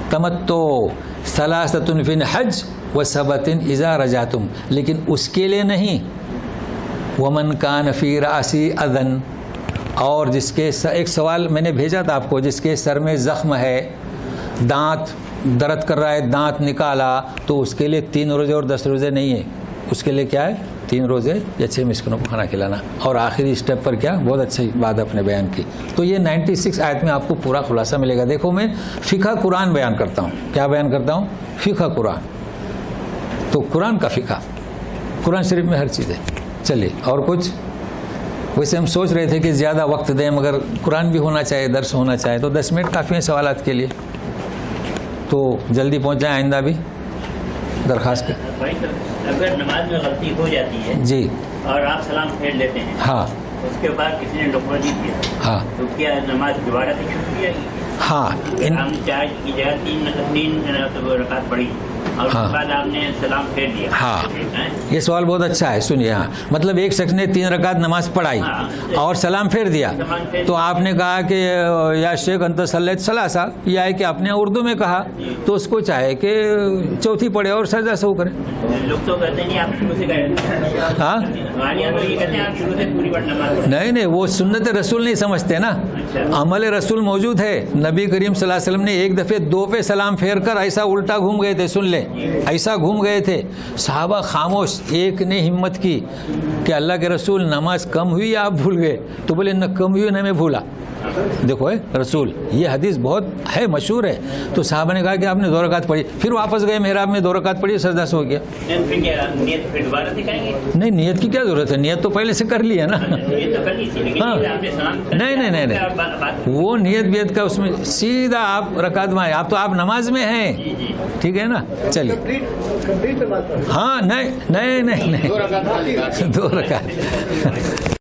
Speaker 1: تمتع, ثلاثۃ فی الحج وسبۃ اذا رجعتم, لیکن اس کے لیے نہیں. ومن کان فی رأسی اذن, اور جس کے ایک سوال میں نے بھیجا تھا آپ کو, جس کے سر میں زخم ہے, دانت درد کر رہا ہے, دانت نکالا, تو اس کے لیے 3 روزے اور 10 روزے نہیں ہے. اس کے لیے کیا ہے؟ 3 روزے یا 6 مسکینوں کو کھانا کھلانا. اور آخری اسٹیپ پر کیا؟ بہت اچھی بات اپنے بیان کی. تو یہ 96 آیت میں آپ کو پورا خلاصہ ملے گا. دیکھو میں فقہ قرآن بیان کرتا ہوں. کیا بیان کرتا ہوں؟ فقہ قرآن. تو قرآن کا فقہ, قرآن شریف میں ہر چیز ہے. چلیے, اور کچھ؟ ویسے ہم سوچ رہے تھے کہ زیادہ وقت دیں, مگر قرآن بھی ہونا چاہیے, درس ہونا چاہیے, تو 10 منٹ کافی ہیں سوالات کے لیے. تو جلدی پہنچ جائیں, آئندہ بھی درخواست کریں.
Speaker 3: اگر نماز میں غلطی ہو جاتی ہے,
Speaker 1: جی,
Speaker 3: اور آپ سلام پھیر لیتے ہیں،
Speaker 1: ہاں
Speaker 3: اس کے بعد کسی نے لقمہ جیت دیا
Speaker 1: ہاں
Speaker 3: تو کیا نماز دوبارہ سے شروع کی جائے گی؟
Speaker 1: ہاں
Speaker 3: ہم نے 4 کی جگہ 3 رکعت پڑھی اور اس کے بعد آپ نے سلام پھیر دیا.
Speaker 1: ہاں یہ سوال بہت اچھا ہے. سنیے، ہاں مطلب ایک شخص نے 3 رکعت نماز پڑھائی اور سلام پھیر دیا، تو آپ نے کہا کہ یا شیخ انت صلیت ثلاثہ، یہ ہے کہ آپ نے اردو میں کہا، تو اس کو چاہے کہ چوتھی پڑھے اور سجدہ سہو کرے.
Speaker 3: لوگ تو کہتے ہیں آپ شروع سے کریں.
Speaker 1: ہاں
Speaker 3: ہمارے یہاں تو یہ کہتے ہیں آپ شروع سے پوری نماز پڑھیں.
Speaker 1: نہیں وہ سنت رسول نہیں سمجھتے نا. عمل رسول موجود ہے. نبی کریم صلی اللہ علیہ وسلم نے ایک دفعہ 2 پہ سلام پھیر کر ایسا الٹا گھوم گئے تھے. سن لیں، ایسا گھوم گئے تھے، صحابہ خاموش. ایک نے ہمت کی کہ اللہ کے رسول نماز کم ہوئی یا آپ بھول گئے؟ تو بولے نہ کم ہوئی نہ میں بھولا. دیکھو رسول، یہ حدیث بہت ہے، مشہور ہے. تو صحابہ نے کہا کہ آپ نے 2 رکعت پڑھی، پھر واپس گئے محراب میں 2 رکعت پڑھی، سجدہ سے ہو گیا. نہیں نیت کی کیا ضرورت ہے؟ نیت تو پہلے سے کر لی ہے نا. ہاں نہیں وہ نیت بیت کا اس میں سیدھا آپ رکعت میں، آپ تو آپ نماز میں ہیں، ٹھیک ہے نا. چلیے ہاں نہیں 2 رکعت